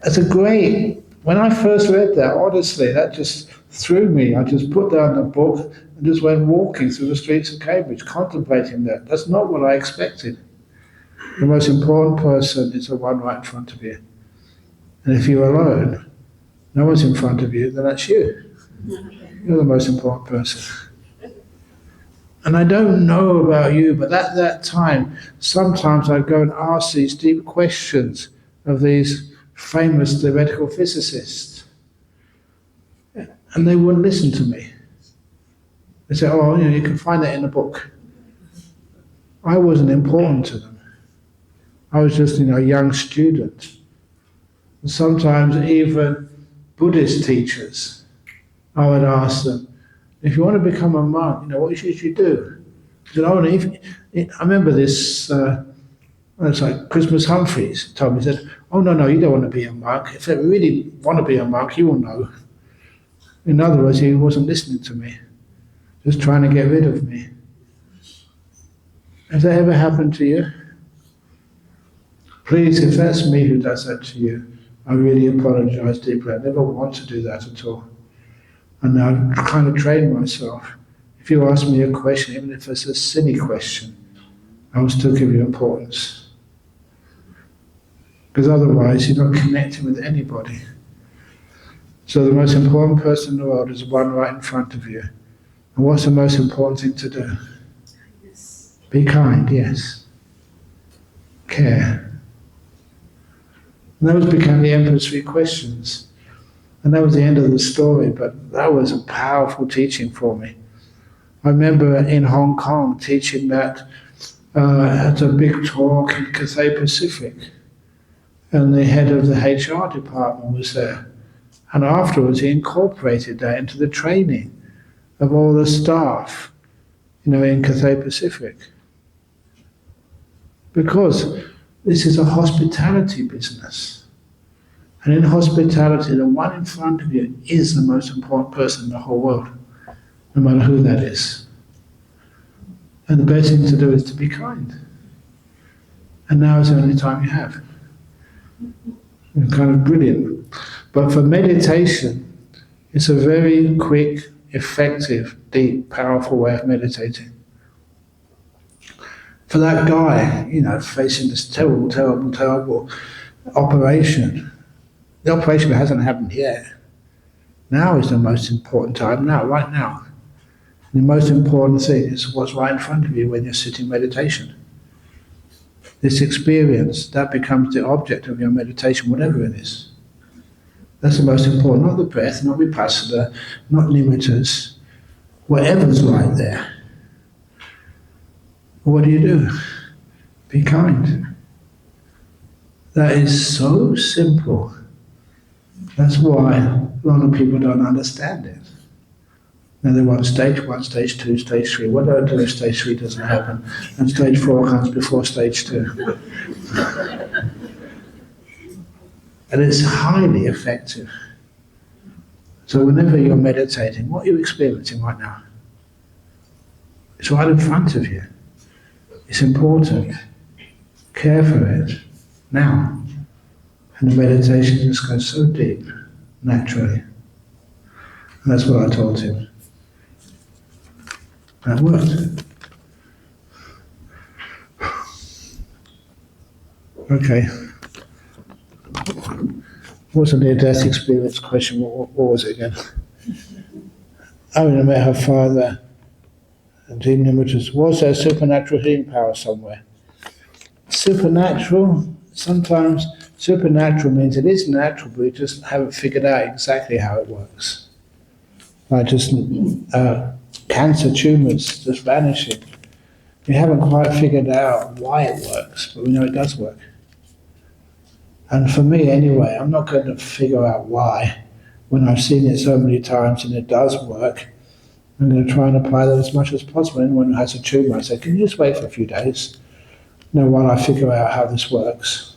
That's a great, when I first read that, honestly, that just threw me. I just put down the book and just went walking through the streets of Cambridge, contemplating that. That's not what I expected. The most important person is the one right in front of you. And if you're alone, no one's in front of you, then that's you. You're the most important person. And I don't know about you, but at that time, sometimes I'd go and ask these deep questions of these famous theoretical physicists. And they wouldn't listen to me. They said, oh, you can find that in the book. I wasn't important to them. I was just, a young student. And sometimes even Buddhist teachers, I would ask them, if you want to become a monk, what should you do? I said, I remember this, it's like Christmas Humphreys told me, he said, oh, no, you don't want to be a monk. If you really want to be a monk, you will know. In other words, he wasn't listening to me, just trying to get rid of me. Has that ever happened to you? Please, if that's me who does that to you, I really apologize deeply. I never want to do that at all. And I'm trying to train myself. If you ask me a question, even if it's a silly question, I will still give you importance. Because otherwise, you're not connecting with anybody. So the most important person in the world is the one right in front of you. And what's the most important thing to do? Yes. Be kind, yes. Care. And those became the Emperor's Three Questions. And that was the end of the story, but that was a powerful teaching for me. I remember in Hong Kong teaching that at a big talk in Cathay Pacific, and the head of the HR department was there. And afterwards he incorporated that into the training of all the staff, in Cathay Pacific. Because this is a hospitality business. And in hospitality, the one in front of you is the most important person in the whole world, no matter who that is. And the best thing to do is to be kind. And now is the only time you have. It's kind of brilliant. But for meditation, it's a very quick, effective, deep, powerful way of meditating. For that guy, facing this terrible, terrible, terrible operation, The operation hasn't happened yet. Now is the most important time, now, right now. The most important thing is what's right in front of you when you're sitting meditation. This experience, that becomes the object of your meditation, whatever it is. That's the most important, not the breath, not vipassana, not nimittas, whatever's right there. What do? Be kind. That is so simple. That's why a lot of people don't understand it. Now they want stage 1, stage 2, stage 3. What do I do if stage 3 doesn't happen? And stage 4 comes before stage 2. And it's highly effective. So whenever you're meditating, what are you experiencing right now? It's right in front of you. It's important. Care for it. Now. And the meditation just goes so deep, naturally. And that's what I told him. That worked. Okay. What's a near-death experience question? What was it again? I met her father and deep nimittas. Was there supernatural healing power somewhere? Supernatural? Sometimes supernatural means it is natural, but we just haven't figured out exactly how it works. Like just cancer tumours just vanishing. We haven't quite figured out why it works, but we know it does work. And for me anyway, I'm not going to figure out why. When I've seen it so many times and it does work, I'm going to try and apply that as much as possible. Anyone who has a tumour, I say, can you just wait for a few days? While I figure out how this works.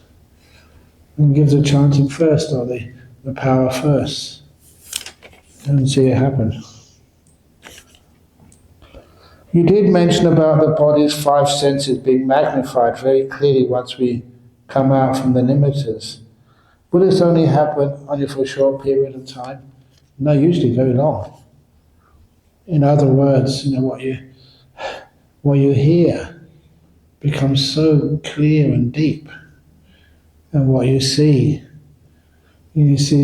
And give the chanting first, or the power first. And see it happen. You did mention about the body's 5 senses being magnified very clearly once we come out from the nimittas. Will this only happen only for a short period of time? No, usually very long. In other words, what you hear becomes so clear and deep. And what you see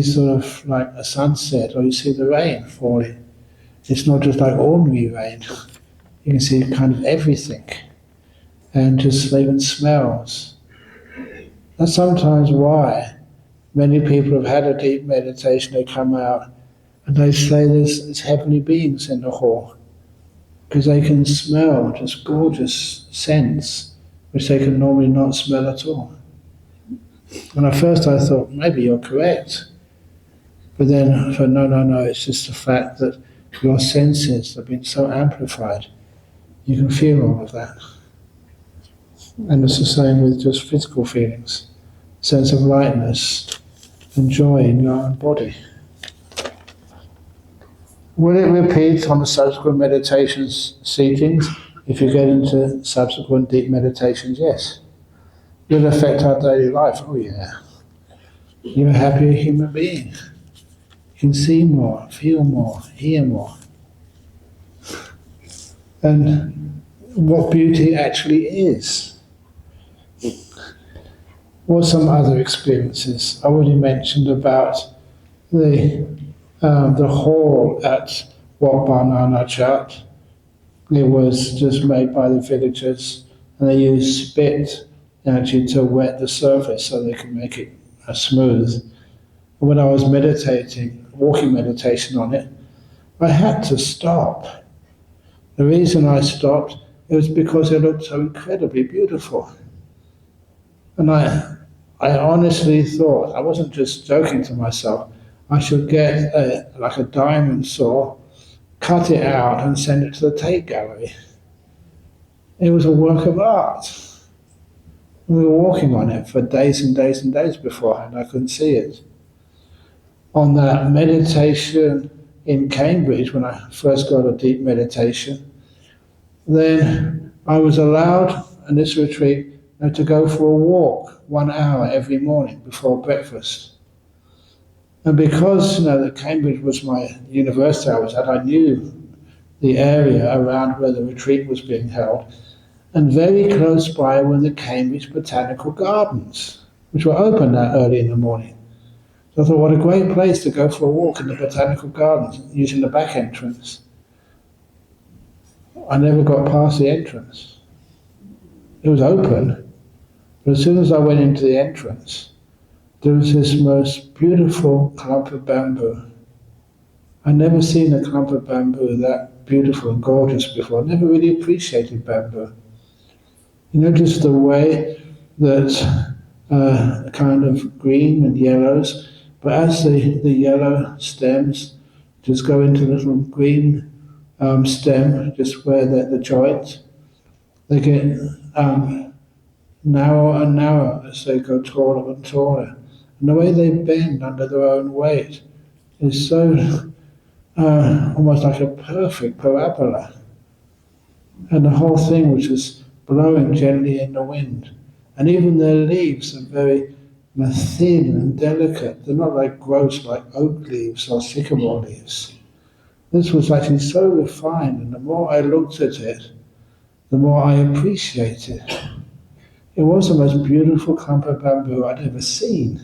sort of like a sunset, or you see the rain falling. It's not just like ordinary rain. You can see kind of everything. And just even smells. That's sometimes why many people have had a deep meditation, they come out and they say there's heavenly beings in the hall. Because they can smell just gorgeous scents, which they can normally not smell at all. And at first I thought, maybe you're correct. But then I thought, no, it's just the fact that your senses have been so amplified. You can feel all of that. And it's the same with just physical feelings. Sense of lightness and joy in your own body. Will it repeat on the subsequent meditations seatings if you get into subsequent deep meditations? Yes. Will it affect our daily life? Oh yeah. You're a happier human being. You can see more, feel more, hear more. And what beauty actually is. What some other experiences? I already mentioned about the hall at Wat Banana Chat. It was just made by the villagers, and they used spit actually to wet the surface so they could make it smooth. When I was meditating, walking meditation on it, I had to stop. The reason I stopped, it was because it looked so incredibly beautiful. And I honestly thought, I wasn't just joking to myself, I should get a diamond saw, cut it out and send it to the Tate Gallery. It was a work of art. We were walking on it for days and days and days beforehand. I couldn't see it. On that meditation in Cambridge, when I first got a deep meditation, then I was allowed in this retreat to go for a walk 1 hour every morning before breakfast. And because the Cambridge was my university I was at, I knew the area around where the retreat was being held. And very close by were the Cambridge Botanical Gardens, which were open that early in the morning. So I thought, what a great place to go for a walk in the botanical gardens using the back entrance. I never got past the entrance. It was open, but as soon as I went into the entrance, there was this most beautiful clump of bamboo. I'd never seen a clump of bamboo that beautiful and gorgeous before. I never really appreciated bamboo. You know, just the way that kind of green and yellows, but as the yellow stems just go into the little green stem, just where the joint, they get narrower and narrower as they go taller and taller. And the way they bend under their own weight is so almost like a perfect parabola. And the whole thing was just blowing gently in the wind. And even their leaves are very thin and delicate. They're not like gross like oak leaves or sycamore leaves. This was actually so refined, and the more I looked at it, the more I appreciated it. It was the most beautiful clump of bamboo I'd ever seen.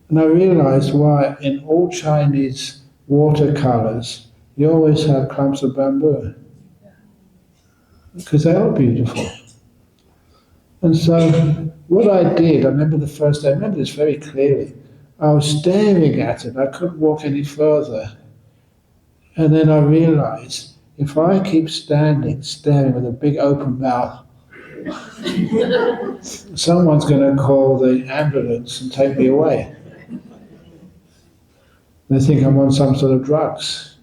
And I realized why in all Chinese watercolors you always have clumps of bamboo. Because they are beautiful. And so what I did, I remember the first day, I remember this very clearly. I was staring at it, I couldn't walk any further. And then I realized if I keep standing, staring with a big open mouth, someone's going to call the ambulance and take me away. They think I'm on some sort of drugs.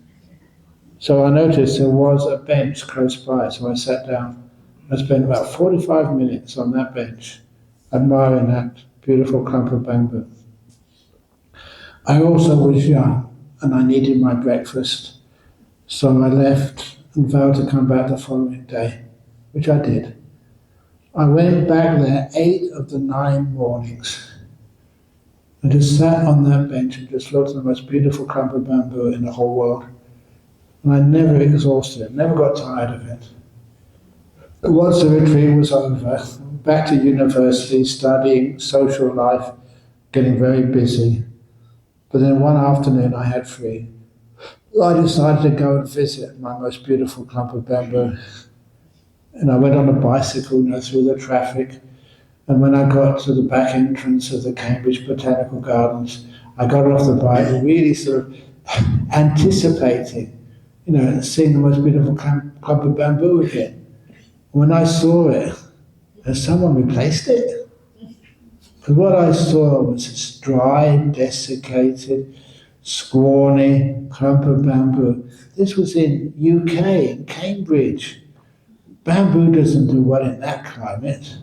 So I noticed there was a bench close by, so I sat down. I spent about 45 minutes on that bench, admiring that beautiful clump of bamboo. I also was young, and I needed my breakfast, so I left and vowed to come back the following day, which I did. I went back there 8 of the 9 mornings. I just sat on that bench and just looked at the most beautiful clump of bamboo in the whole world. And I never exhausted it, never got tired of it. Once the retreat was over, back to university, studying, social life, getting very busy. But then one afternoon I had free. I decided to go and visit my most beautiful clump of bamboo. And I went on a bicycle, through the traffic. And when I got to the back entrance of the Cambridge Botanical Gardens, I got off the bike, really sort of anticipating, seeing the most beautiful clump of bamboo again. When I saw it, has someone replaced it? But what I saw was this dry, desiccated, scrawny clump of bamboo. This was in UK, in Cambridge. Bamboo doesn't do well in that climate.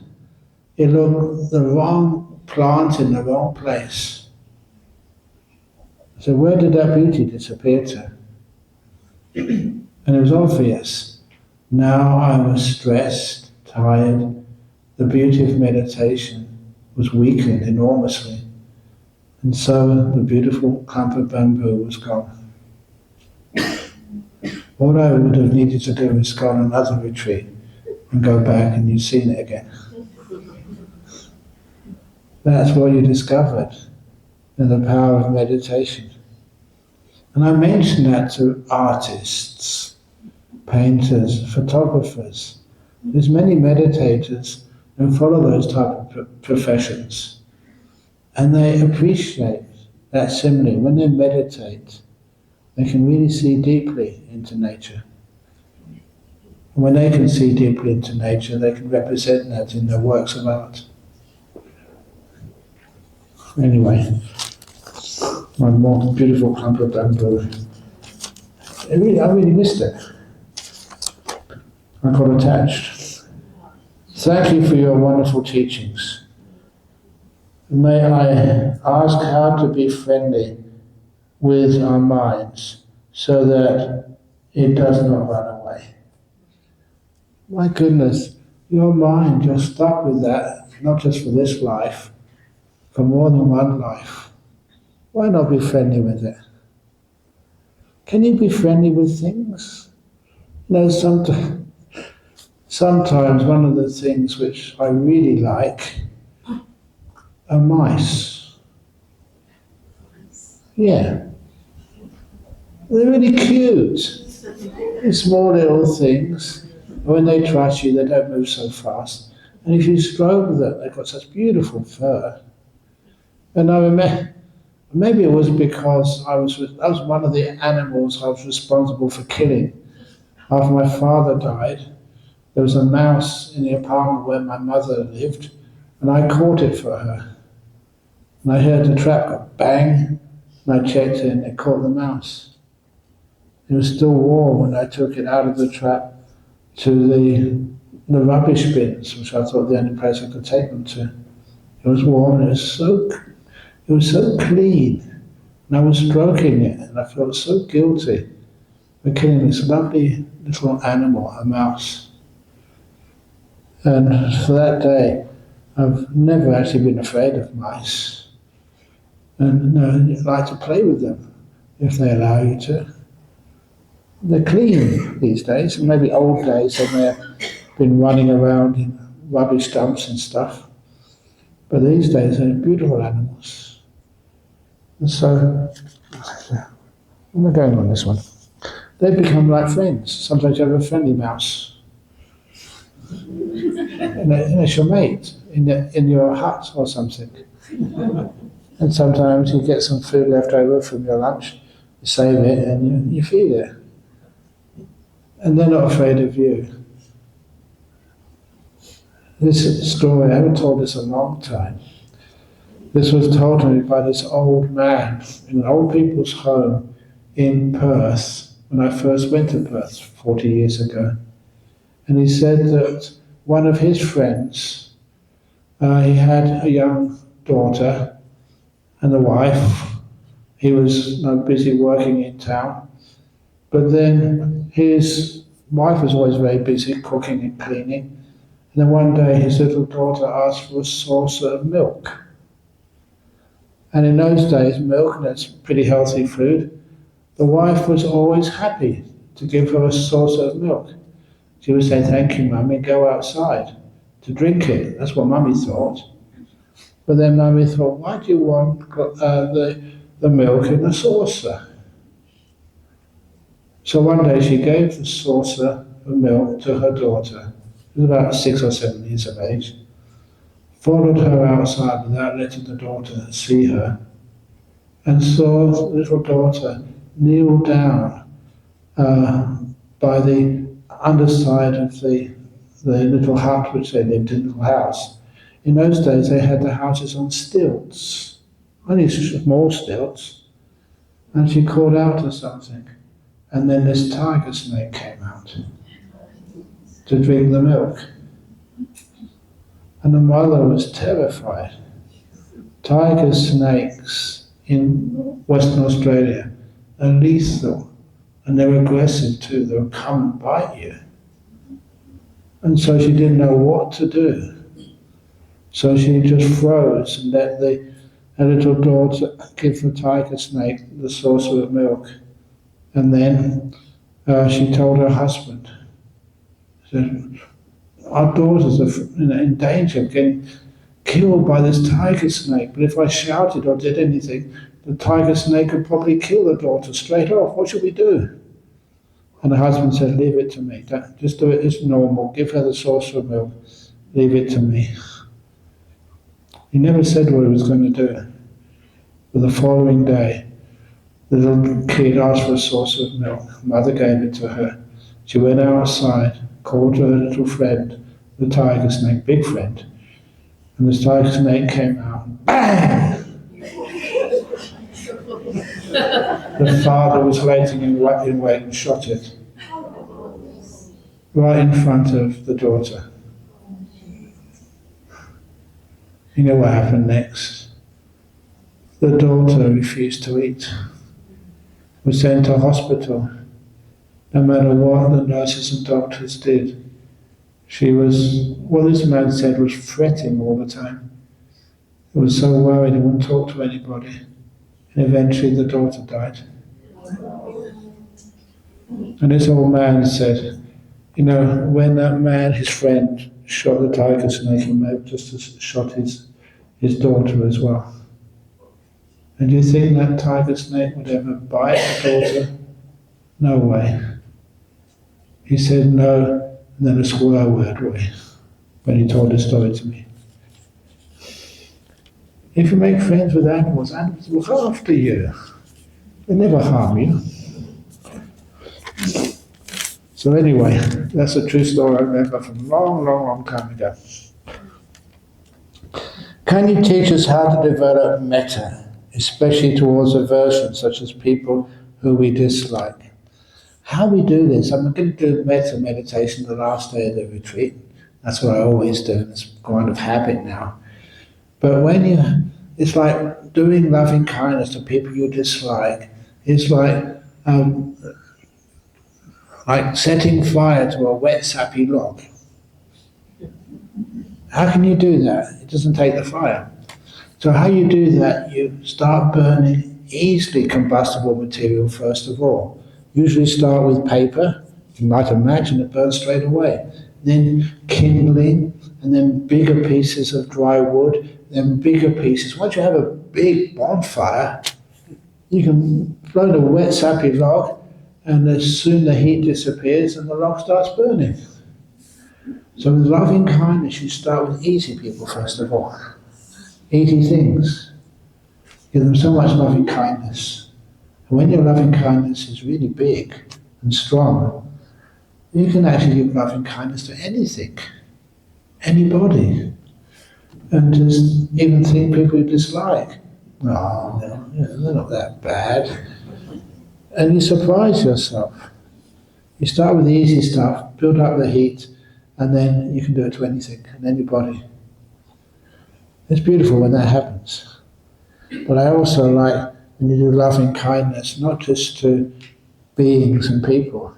It looked the wrong plant in the wrong place. So where did that beauty disappear to? And it was obvious. Now I was stressed, tired. The beauty of meditation was weakened enormously. And so the beautiful clump of bamboo was gone. What I would have needed to do is go on another retreat and go back and you've seen it again. That's what you discovered in the power of meditation. And I mention that to artists, painters, photographers. There's many meditators who follow those type of professions. And they appreciate that simile. When they meditate, they can really see deeply into nature. And when they can see deeply into nature, they can represent that in their works of art. Anyway, my more beautiful clump of bamboo. I really missed it. I got attached. Thank you for your wonderful teachings. May I ask how to be friendly with our minds so that it does not run away. My goodness, your mind, you're stuck with that, not just for this life, for more than one life. Why not be friendly with it? Can you be friendly with things? Sometimes one of the things which I really like are mice. Yeah. They're really cute. These small little things. When they trust you, they don't move so fast. And if you stroke them, they've got such beautiful fur. And I remember, maybe it was because that was one of the animals I was responsible for killing. After my father died, there was a mouse in the apartment where my mother lived, and I caught it for her. And I heard the trap go bang, and I checked it and it caught the mouse. It was still warm when I took it out of the trap to the rubbish bins, which I thought the only place I could take them to. It was warm and it was so clean. And I was stroking it and I felt so guilty for killing this lovely little animal, a mouse. And for that day, I've never actually been afraid of mice. And you like to play with them if they allow you to. They're clean these days, and maybe old days they may have been running around in rubbish dumps and stuff. But these days they're beautiful animals. And so, where am I going on this one? They become like friends. Sometimes you have a friendly mouse. And it's your mate in your hut or something. And sometimes you get some food left over from your lunch, you save it and you feed it. And they're not afraid of you. This story, I haven't told this a long time. This was told to me by this old man in an old people's home in Perth when I first went to Perth 40 years ago. And he said that one of his friends, he had a young daughter and a wife. He was busy working in town. But then his wife was always very busy cooking and cleaning. And then one day his little daughter asked for a saucer of milk. And in those days, milk, and that's pretty healthy food, the wife was always happy to give her a saucer of milk. She would say, "Thank you, Mummy, go outside to drink it." That's what Mummy thought. But then Mummy thought, why do you want the milk in the saucer? So one day she gave the saucer of milk to her daughter, who was about 6 or 7 years of age, followed her outside without letting the daughter see her, and saw the little daughter kneel down by the underside of the little hut which they lived in, little house. In those days they had the houses on stilts, only small stilts, and she called out to something. And then this tiger snake came out to drink the milk. And the mother was terrified. Tiger snakes in Western Australia are lethal, and they're aggressive too. They'll come and bite you. And so she didn't know what to do. So she just froze and let her little daughter give the tiger snake the saucer of milk. And then she told her husband, she said, "Our daughters are in danger of getting killed by this tiger snake, but if I shouted or did anything, the tiger snake could probably kill the daughter straight off. What should we do?" And the husband said, "Leave it to me. Just do it as normal. Give her the saucer of milk. Leave it to me." He never said what he was going to do. But the following day, the little kid asked for a saucer of milk. Mother gave it to her. She went outside, called to her little friend, the tiger snake, big friend. And the tiger snake came out. Bang! The father was waiting in wait and shot it. Right in front of the daughter. You know what happened next? The daughter refused to eat. Was sent to hospital. No matter what the nurses and doctors did, she was, what this man said, was fretting all the time. He was so worried he wouldn't talk to anybody. And eventually the daughter died. And this old man said, when that man, his friend, shot the tiger snake, he may have just shot his daughter as well. And you think that tiger snake would ever bite the daughter? No way. He said no, and then a swear word way, when he told the story to me. If you make friends with animals, animals will look after you. They never harm you. So anyway, that's a true story I remember from a long, long, long time ago. Can you teach us how to develop metta, especially towards aversion, such as people who we dislike? How we do this? I'm going to do metta meditation the last day of the retreat. That's what I always do. It's kind of habit now. But it's like doing loving kindness to people you dislike. It's like setting fire to a wet, sappy log. How can you do that? It doesn't take the fire. So how you do that, you start burning easily combustible material first of all. Usually start with paper. You might imagine it burns straight away. Then kindling, and then bigger pieces of dry wood, then bigger pieces. Once you have a big bonfire, you can blow the wet, sappy log, and as soon the heat disappears and the log starts burning. So with loving kindness, you start with easy people first of all. Easy things. Give them so much loving kindness. And when your loving kindness is really big and strong, you can actually give loving kindness to anything, anybody. And just even think people you dislike. Oh, they're not that bad. And you surprise yourself. You start with the easy stuff, build up the heat, and then you can do it to anything and anybody. It's beautiful when that happens. But I also like when you do loving kindness, not just to beings and people,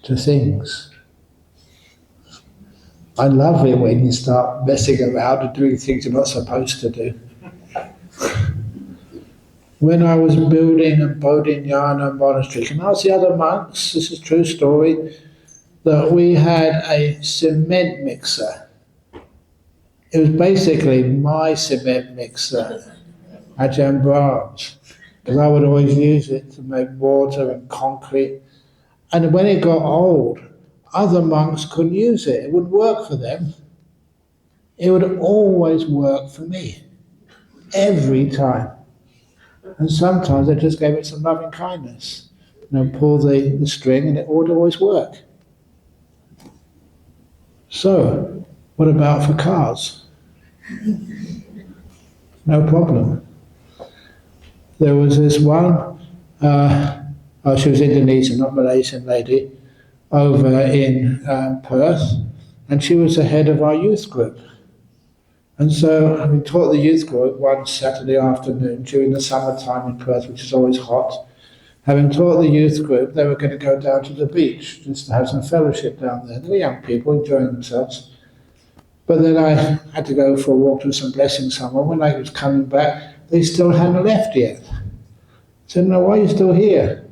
to things. I love it when you start messing around and doing things you're not supposed to do. When I was building a Bodhinyana monastery, can I ask the other monks, this is a true story, that we had a cement mixer. It was basically my cement mixer, Ajahn Brahm's, because I would always use it to make mortar and concrete. And when it got old, other monks couldn't use it. It wouldn't work for them. It would always work for me, every time. And sometimes I just gave it some loving kindness. Pull the string and it would always work. So, what about for cars? No problem. There was this one, she was Indonesian, not Malaysian lady, over in Perth, and she was the head of our youth group. And so we taught the youth group one Saturday afternoon during the summertime in Perth, which is always hot. Having taught the youth group, they were going to go down to the beach just to have some fellowship down there. They were young people enjoying themselves. But then I had to go for a walk to some blessing somewhere. When I was coming back, they still hadn't left yet. I said, "No, why are you still here?"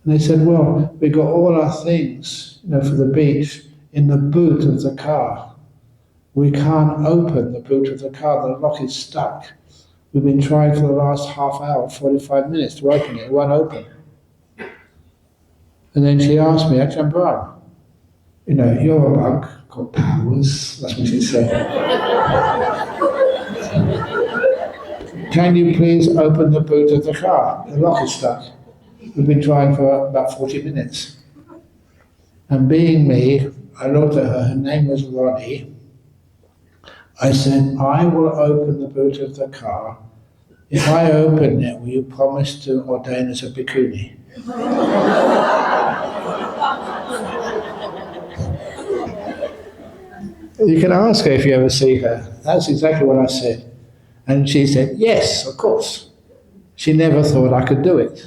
And they said, "Well, we got all our things, for the beach in the boot of the car. We can't open the boot of the car. The lock is stuck. We've been trying for the last half hour, 45 minutes to open it. It won't open." And then she asked me, "Ajahn Brahm, you're a monk, got powers," that's what she said. "Can you please open the boot of the car? The lock is stuck. We've been trying for about 40 minutes. And being me, I looked at her name was Ronnie. I said, "I will open the boot of the car. If I open it, will you promise to ordain as a bhikkhuni?" You can ask her if you ever see her. That's exactly what I said. And she said, "Yes, of course." She never thought I could do it.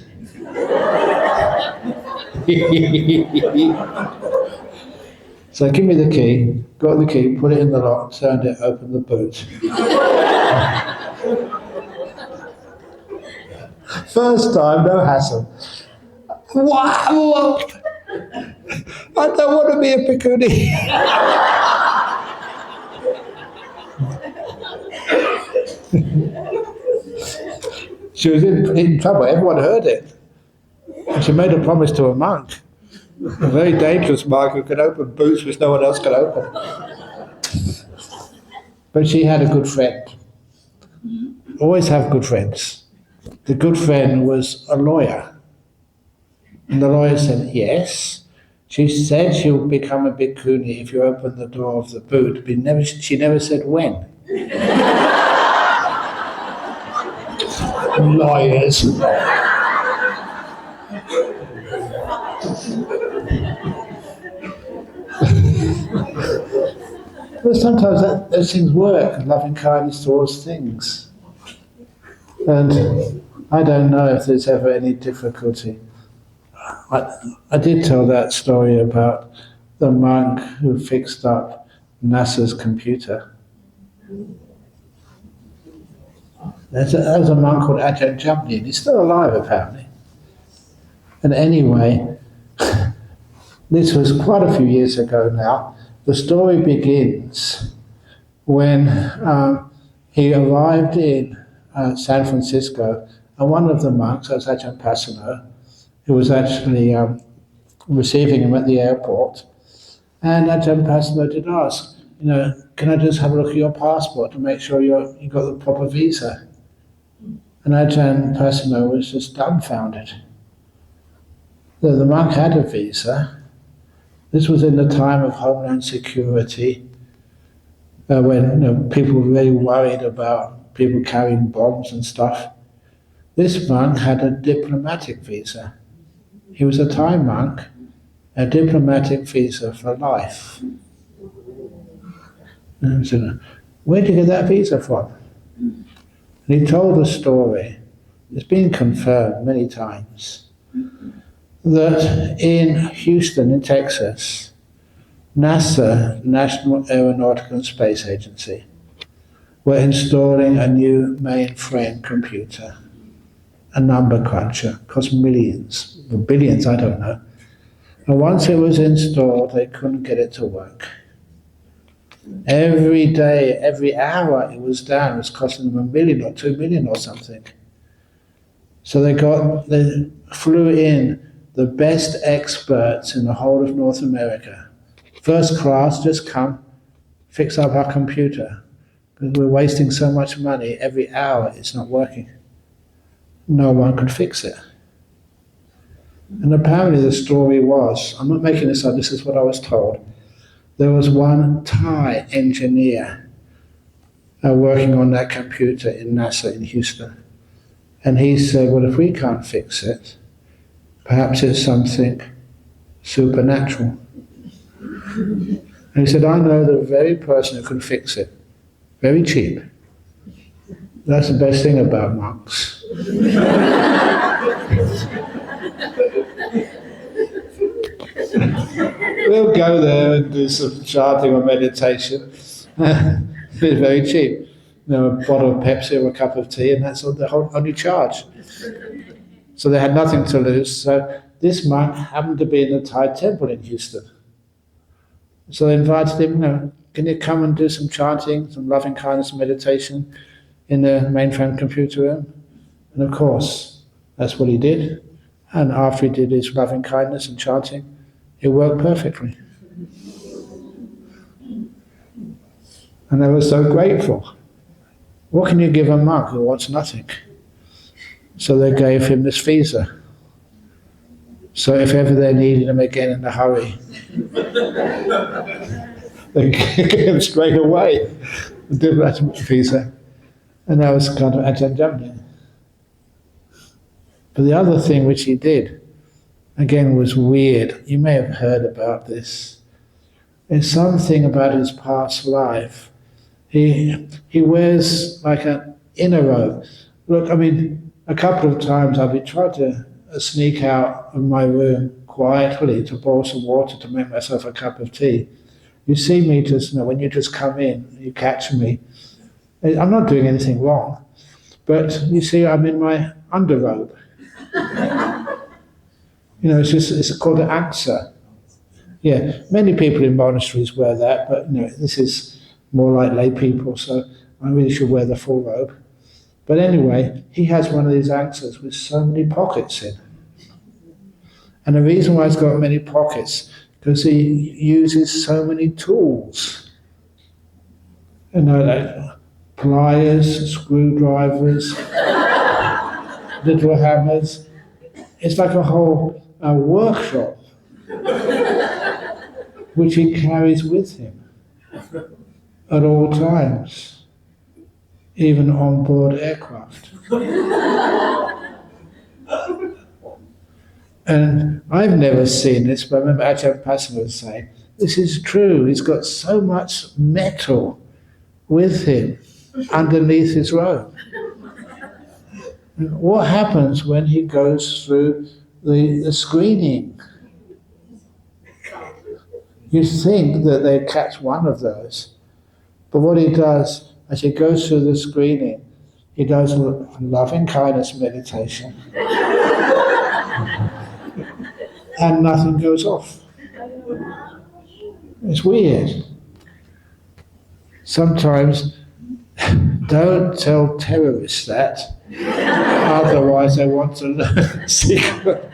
So give me the key, got the key, put it in the lock, turned it, opened the boot. First time, no hassle. Wow! I don't want to be a bhikkhuni. She was in trouble. Everyone heard it. And she made a promise to a monk, a very dangerous monk who could open boots which no one else could open. But she had a good friend. Always have good friends. The good friend was a lawyer. And the lawyer said, yes. She said she'll become a bhikkhuni if you open the door of the boot, but she never said when. Lawyers. But sometimes those things work, loving kindness towards things. And I don't know if there's ever any difficulty. I did tell that story about the monk who fixed up NASA's computer. There's a monk called Ajahn, and he's still alive apparently. And anyway, this was quite a few years ago now. The story begins when he arrived in San Francisco, and one of the monks, that was Ajahn, who was actually receiving him at the airport, and Ajahn did ask, can I just have a look at your passport to make sure you got the proper visa? And Ajahn was just dumbfounded. The monk had a visa. This was in the time of Homeland Security, when people were very worried about people carrying bombs and stuff. This monk had a diplomatic visa. He was a Thai monk, a diplomatic visa for life. And so, where did you get that visa from? And he told a story, it's been confirmed many times, that in Houston, in Texas, NASA, National Aeronautical and Space Agency, were installing a new mainframe computer, a number cruncher, cost millions, or billions, I don't know. And once it was installed, they couldn't get it to work. Every day, every hour it was down, it was costing them $1 million or $2 million or something. So they flew in the best experts in the whole of North America. First class, just come, fix up our computer. Because we're wasting so much money, every hour it's not working. No one could fix it. And apparently the story was, I'm not making this up, this is what I was told, there was one Thai engineer working on that computer in NASA in Houston. And he said, well, if we can't fix it, perhaps it's something supernatural. And he said, I know the very person who can fix it, very cheap. That's the best thing about monks. We'll go there and do some chanting or meditation. It's very cheap. A bottle of Pepsi or a cup of tea, and that's all the only charge. So they had nothing to lose. So this monk happened to be in the Thai temple in Houston. So they invited him, can you come and do some chanting, some loving kindness meditation in the mainframe computer room? And of course, that's what he did. And after he did his loving kindness and chanting, it worked perfectly. And they were so grateful. What can you give a monk who wants nothing? So they gave him this visa. So if ever they needed him again in a hurry, they gave him straight away the diplomatic visa. And that was kind of Ajahn. But the other thing which he did, again, was weird. You may have heard about this. It's something about his past life. He wears like an inner robe. Look, a couple of times I've been trying to sneak out of my room quietly to boil some water to make myself a cup of tea. You see me just, when you just come in, you catch me. I'm not doing anything wrong, but you see I'm in my underrobe. It's called an aksa. Yeah, many people in monasteries wear that, but this is more like lay people, so I really should wear the full robe. But anyway, he has one of these answers with so many pockets in. And the reason why it's got many pockets, because he uses so many tools. You know, like pliers, screwdrivers, little hammers. It's like a whole workshop which he carries with him at all times, even on board aircraft. And I've never seen this, but I remember Ajahn was saying, this is true, he's got so much metal with him underneath his robe. What happens when he goes through the screening? You think that they catch one of those, but what he does, as he goes through the screening, he does loving kindness meditation, and nothing goes off. It's weird. Sometimes don't tell terrorists that, otherwise they want to learn the secret.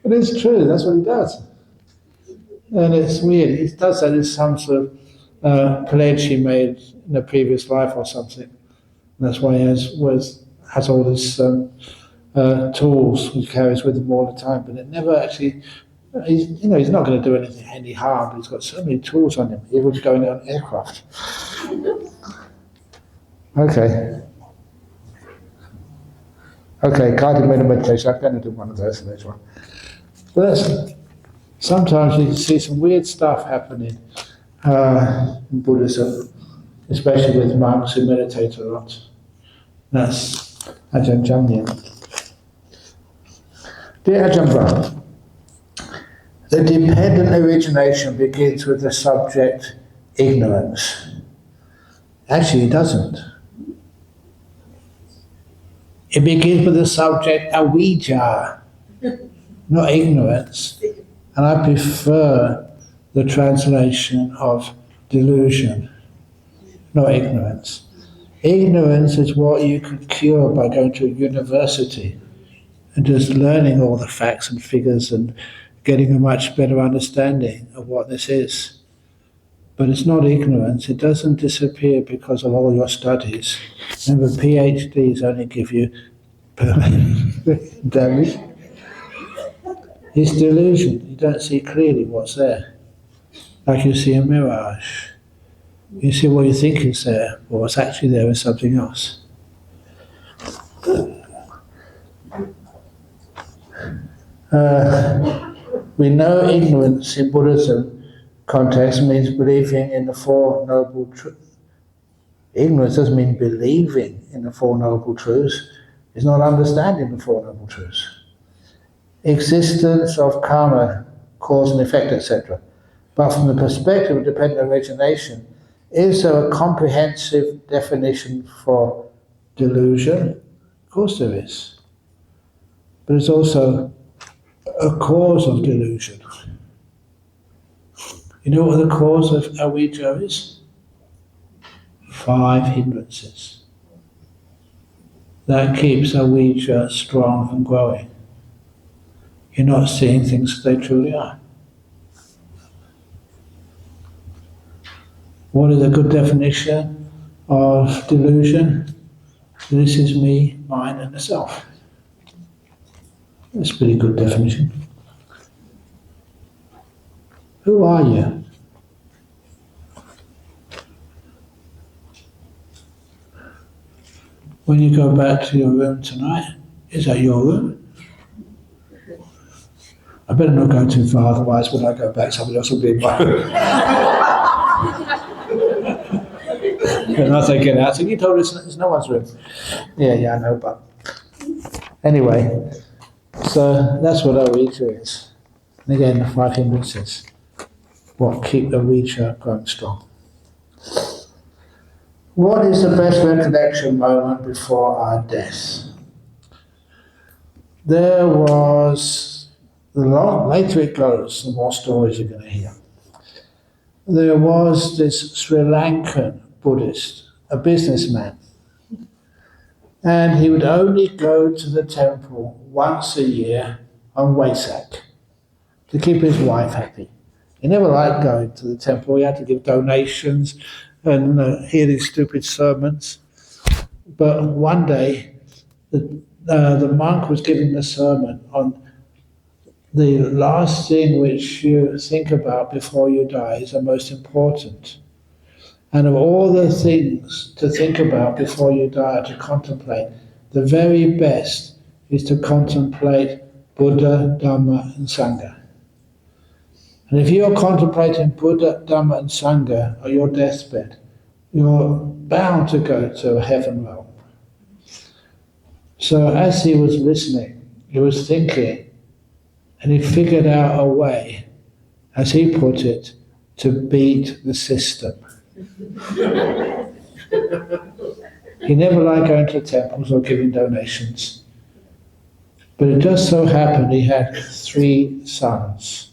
But it's true, that's what he does. And it's weird. He does that as some sort of pledge he made in a previous life or something. And that's why he has all these tools he carries with him all the time. But it never actually, he's not going to do any harm. But he's got so many tools on him, even going on aircraft. Okay, guided meditation. I'm going to do one of those later on. But sometimes you see some weird stuff happening in Buddhism, especially with monks who meditate a lot. That's Ajahn Jamnian. Dear Ajahn Brahm, the dependent origination begins with the subject ignorance. Actually, it doesn't. It begins with the subject avijja, not ignorance. And I prefer the translation of delusion, not ignorance. Ignorance is what you can cure by going to a university and just learning all the facts and figures and getting a much better understanding of what this is. But it's not ignorance. It doesn't disappear because of all your studies. Remember, PhDs only give you damage. It's delusion. You don't see clearly what's there. Like you see a mirage. You see what you think is there, but what's actually there is something else. We know ignorance in Buddhism context means believing in the Four Noble Truths. Ignorance doesn't mean believing in the Four Noble Truths. It's not understanding the Four Noble Truths. Existence of karma, cause and effect, etc. But from the perspective of dependent origination, is there a comprehensive definition for delusion? Of course there is. But it's also a cause of delusion. You know what the cause of avijja is? 5 hindrances. That keeps avijja strong and growing. You're not seeing things as they truly are. What is a good definition of delusion? This is me, mine, and the self. That's a pretty good definition. Who are you? When you go back to your room tonight, is that your room? I better not go too far, otherwise when I go back somebody else will be in my room. And I say, get out. So you told us it's no one's room. Yeah, I know, but anyway, so that's what avijja is. And again, the 5 hindrances, what keep the avijja going strong. What is the best recollection moment before our death? There was, the later it goes, the more stories you're going to hear. There was this Sri Lankan Buddhist, a businessman, And he would only go to the temple once a year on Wesak to keep his wife happy. He never liked going to the temple. He had to give donations and hear these stupid sermons. But one day, the monk was giving the sermon on the last thing which you think about before you die is the most important. And of all the things to think about before you die, to contemplate, the very best is to contemplate Buddha, Dhamma, and Sangha. And if you're contemplating Buddha, Dhamma, and Sangha on your deathbed, you're bound to go to a heaven realm. So as he was listening, he was thinking, and he figured out a way, as he put it, to beat the system. He never liked going to temples or giving donations. But it just so happened he had 3 sons.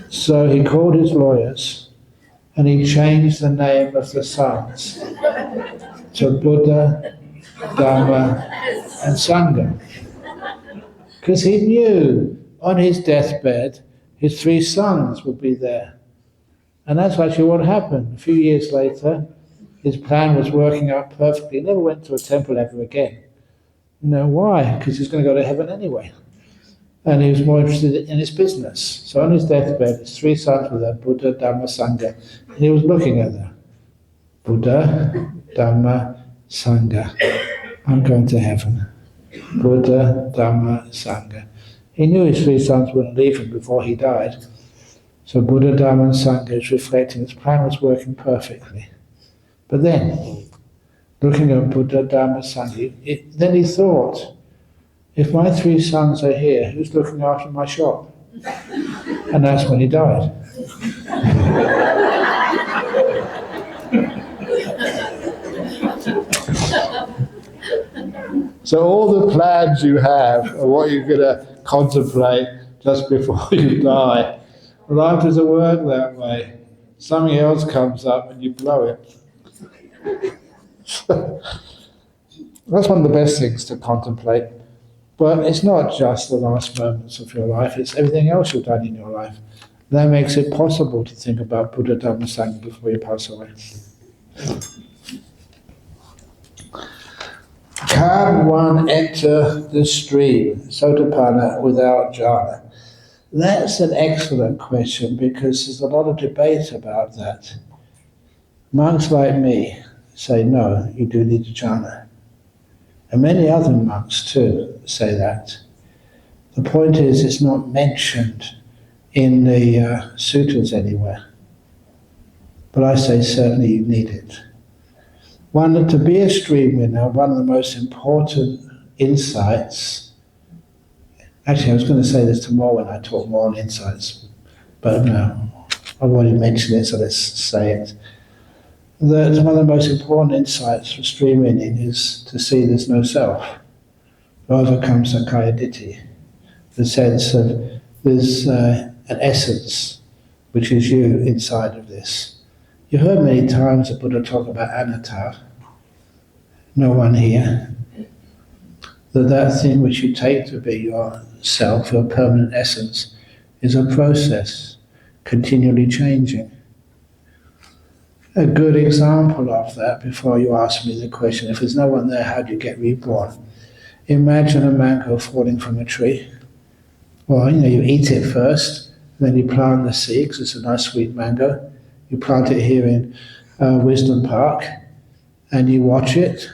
So he called his lawyers and he changed the name of the sons to Buddha, Dhamma, and Sangha. Because he knew on his deathbed his 3 sons would be there. And that's actually what happened. A few years later, his plan was working out perfectly. He never went to a temple ever again. You know why? Because he's going to go to heaven anyway. And he was more interested in his business. So on his deathbed, his 3 sons were there, Buddha, Dhamma, Sangha. And he was looking at them. Buddha, Dhamma, Sangha. I'm going to heaven. Buddha, Dhamma, Sangha. He knew his 3 sons wouldn't leave him before he died. So Buddha, Dhamma, and Sangha is reflecting his plan was working perfectly. But then, looking at Buddha, Dhamma, Sangha, then he thought, if my 3 sons are here, who's looking after my shop? And that's when he died. So all the plans you have are what you're going to contemplate just before you die. Life doesn't work that way. Something else comes up and you blow it. That's one of the best things to contemplate. But it's not just the last moments of your life, it's everything else you've done in your life. That makes it possible to think about Buddha, Dhamma, Sangha before you pass away. Can one enter the stream, Sotapanna, without jhana? That's an excellent question because there's a lot of debate about that. Monks like me say, no, you do need a jhana. And many other monks too say that. The point is, it's not mentioned in the sutras anywhere. But I say certainly you need it. To be a stream winner, one of the most important insights. Actually, I was going to say this tomorrow when I talk more on insights, but no, I've already mentioned it, so let's say it. That one of the most important insights for stream winning is to see there's no self, to overcome Sakkaya Ditthi, the sense of there's an essence, which is you inside of this. You heard many times the Buddha talk about anatta, no one here, that thing which you take to be your self, your permanent essence, is a process, continually changing. A good example of that, before you ask me the question, if there's no one there, how do you get reborn? Imagine a mango falling from a tree. Well, you eat it first, then you plant the seed, because it's a nice sweet mango. You plant it here in Wisdom Park, and you watch it,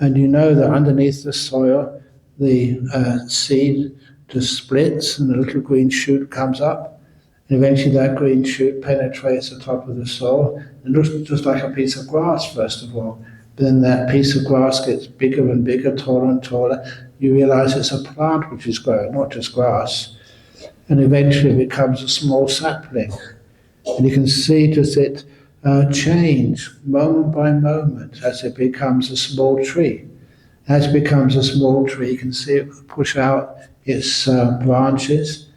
and you know that underneath the soil, the seed just splits, and a little green shoot comes up, and eventually that green shoot penetrates the top of the soil. It looks just like a piece of grass, first of all. But then that piece of grass gets bigger and bigger, taller and taller. You realize it's a plant which is growing, not just grass. And eventually it becomes a small sapling. And you can see just it change moment by moment as it becomes a small tree. As it becomes a small tree, you can see it push out its branches,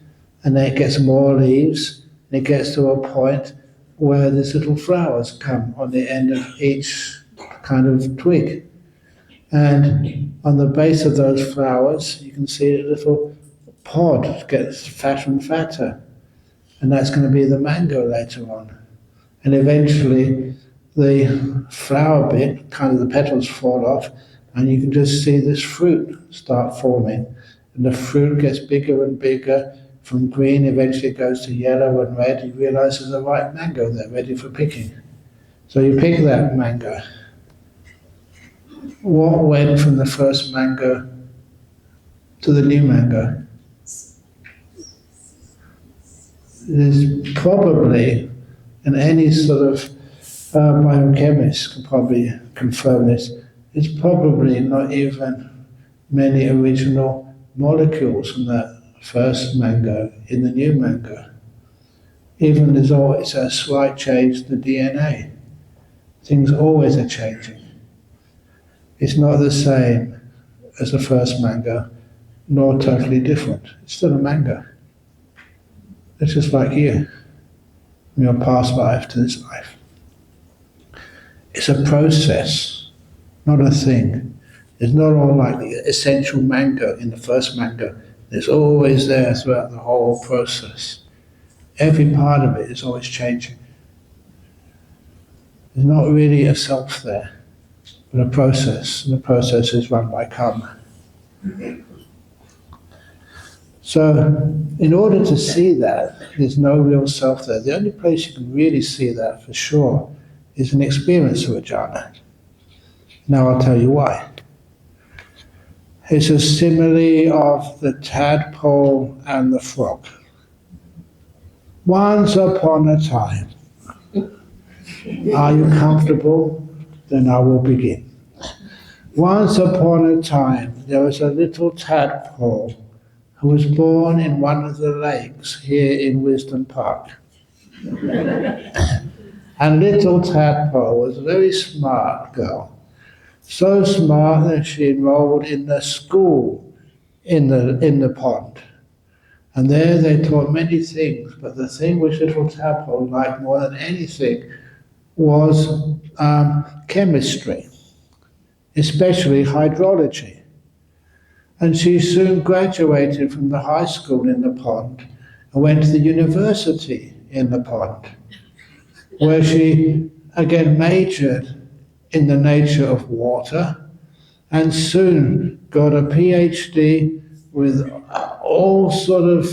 and then it gets more leaves, and it gets to a point where these little flowers come on the end of each kind of twig. And on the base of those flowers, you can see a little pod gets fatter and fatter. And that's going to be the mango later on. And eventually, the flower bit, kind of the petals fall off, and you can just see this fruit start forming. And the fruit gets bigger and bigger. From green, eventually it goes to yellow and red. You realize there's a ripe mango there, ready for picking. So you pick that mango. What went from the first mango to the new mango? There's probably, and any sort of biochemist can probably confirm this, there's probably not even many original molecules from that first mango in the new mango. Even there's always a slight change to the DNA. Things always are changing. It's not the same as the first mango, nor totally different. It's still a mango. It's just like you, from your past life to this life. It's a process, not a thing. It's not all like the essential mango in the first mango. It's always there throughout the whole process. Every part of it is always changing. There's not really a self there, but a process, and the process is run by karma. So, in order to see that, there's no real self there. The only place you can really see that for sure is an experience of Ajahn. Now I'll tell you why. It's a simile of the tadpole and the frog. Once upon a time. Are you comfortable? Then I will begin. Once upon a time, there was a little tadpole who was born in one of the lakes here in Wisdom Park. And little tadpole was a very smart girl. So smart that she enrolled in the school in the pond. And there they taught many things, but the thing which little tadpole liked more than anything was chemistry, especially hydrology. And she soon graduated from the high school in the pond and went to the university in the pond, where she again majored in the nature of water and soon got a PhD with all sort of,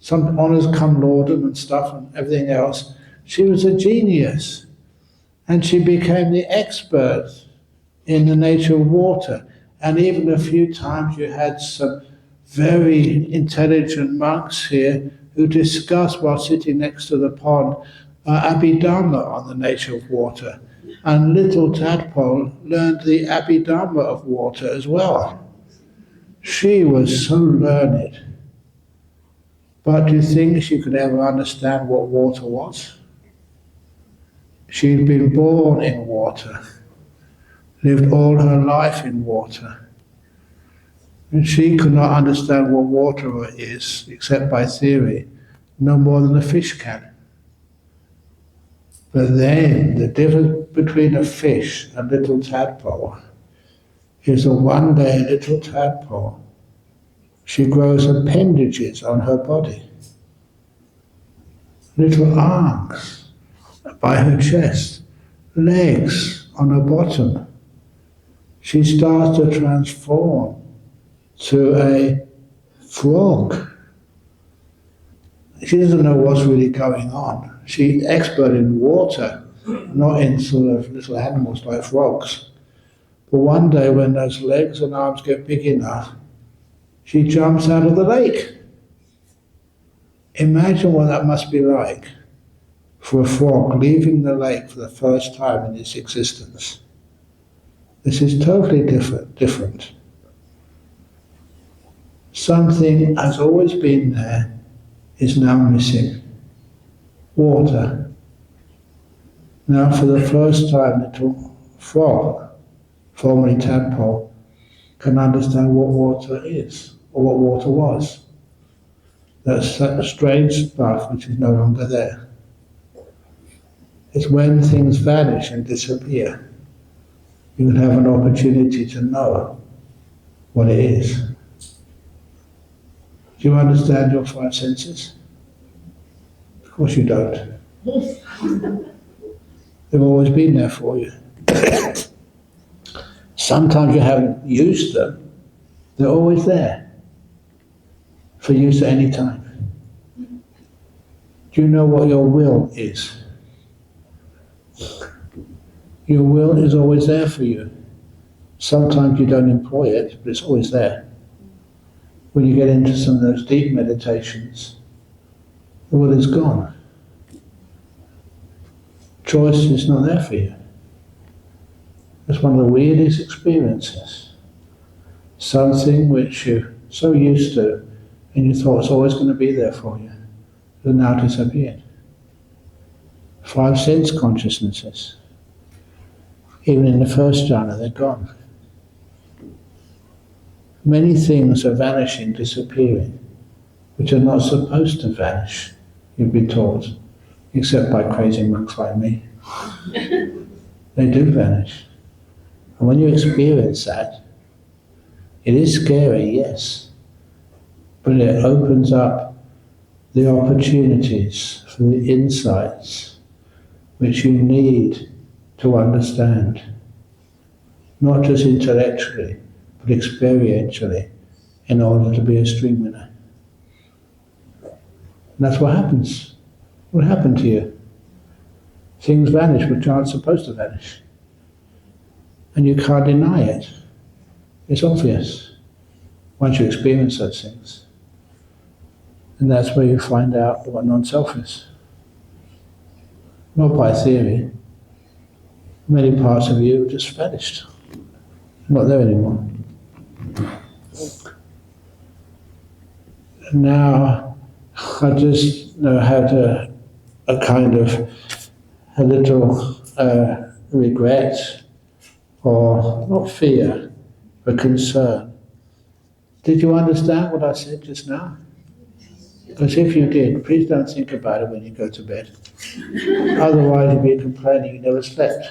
some honours cum laude and stuff and everything else. She was a genius, and she became the expert in the nature of water. And even a few times you had some very intelligent monks here who discussed, while sitting next to the pond, Abhidharma on the nature of water. And little tadpole learned the Abhidharma of water as well. She was so learned. But do you think she could ever understand what water was? She'd been born in water, lived all her life in water. And she could not understand what water is, except by theory, no more than a fish can. But then, the difference between a fish and little tadpole is that one day a little tadpole, she grows appendages on her body. Little arms by her chest, legs on her bottom. She starts to transform to a frog. She doesn't know what's really going on. She's expert in water, not in sort of little animals like frogs. But one day when those legs and arms get big enough, she jumps out of the lake. Imagine what that must be like for a frog leaving the lake for the first time in its existence. This is totally different. Something has always been there, is now missing. Water. Now for the first time, little frog, formerly tadpole, can understand what water is, or what water was. That's strange stuff which is no longer there. It's when things vanish and disappear, you can have an opportunity to know what it is. Do you understand your five senses? Of course you don't. They've always been there for you. Sometimes you haven't used them. They're always there for use at any time. Do you know what your will is? Your will is always there for you. Sometimes you don't employ it, but it's always there. When you get into some of those deep meditations, the will is gone. Choice is not there for you. It's one of the weirdest experiences. Something which you're so used to and you thought was always going to be there for you has now disappeared. Five sense consciousnesses. Even in the first jhana, they're gone. Many things are vanishing, disappearing, which are not supposed to vanish, you've been taught, except by crazy monks like me. They do vanish. And when you experience that, it is scary, yes, but it opens up the opportunities for the insights which you need to understand, not just intellectually, but experientially, in order to be a stream winner. And that's what happens. What happened to you? Things vanish which aren't supposed to vanish. And you can't deny it. It's obvious once you experience those things. And that's where you find out what non-self is. Not by theory. Many parts of you just vanished. Not there anymore. And now I just know how to a kind of a little regret, or not fear, but concern. Did you understand what I said just now? Because if you did, please don't think about it when you go to bed. Otherwise you'll be complaining you never slept.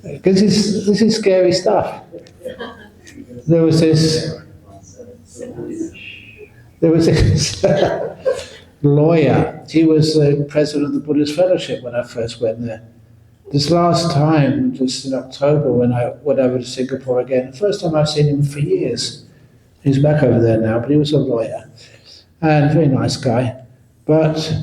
Because this is scary stuff. There was this lawyer. He was the president of the Buddhist Fellowship when I first went there. This last time, just in October, when I went over to Singapore again, the first time I've seen him for years. He's back over there now, but he was a lawyer. And a very nice guy. But,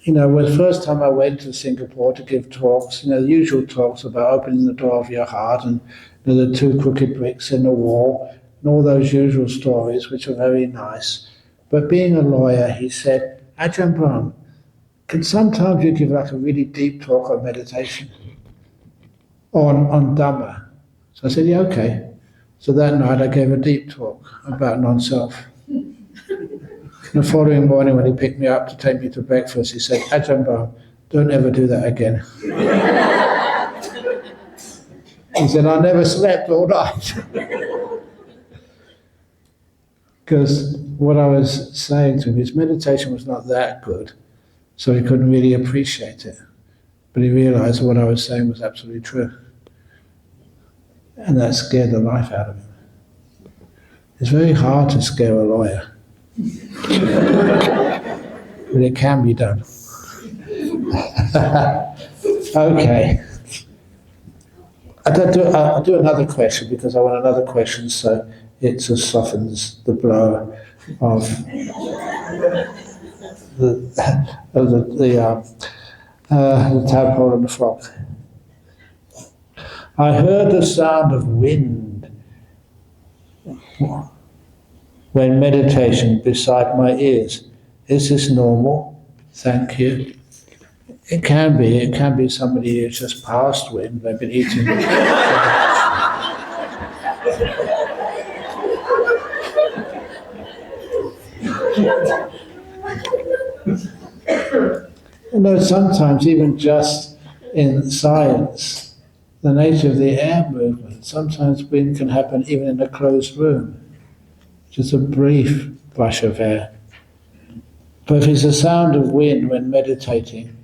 you know, the first time I went to Singapore to give talks, you know, the usual talks about opening the door of your heart and, you know, the two crooked bricks in the wall and all those usual stories, which are very nice. But being a lawyer, he said, Ajahn Brahm, can sometimes you give like a really deep talk on meditation, on Dhamma? So I said, yeah, okay. So that night I gave a deep talk about non-self. The following morning when he picked me up to take me to breakfast, he said, Ajahn Brahm, don't ever do that again. He said, I never slept all night. Because what I was saying to him, his meditation was not that good, so he couldn't really appreciate it. But he realized what I was saying was absolutely true. And that scared the life out of him. It's very hard to scare a lawyer. But it can be done. Okay. I'll do another question because I want another question so it just softens the blow of the tadpole and the frog. I heard the sound of wind when meditation beside my ears. Is this normal? Thank you. It can be. It can be somebody who's just passed wind. They've been eating. You know, sometimes even just in science, the nature of the air movement. Sometimes wind can happen even in a closed room, just a brief brush of air. But if it's the sound of wind when meditating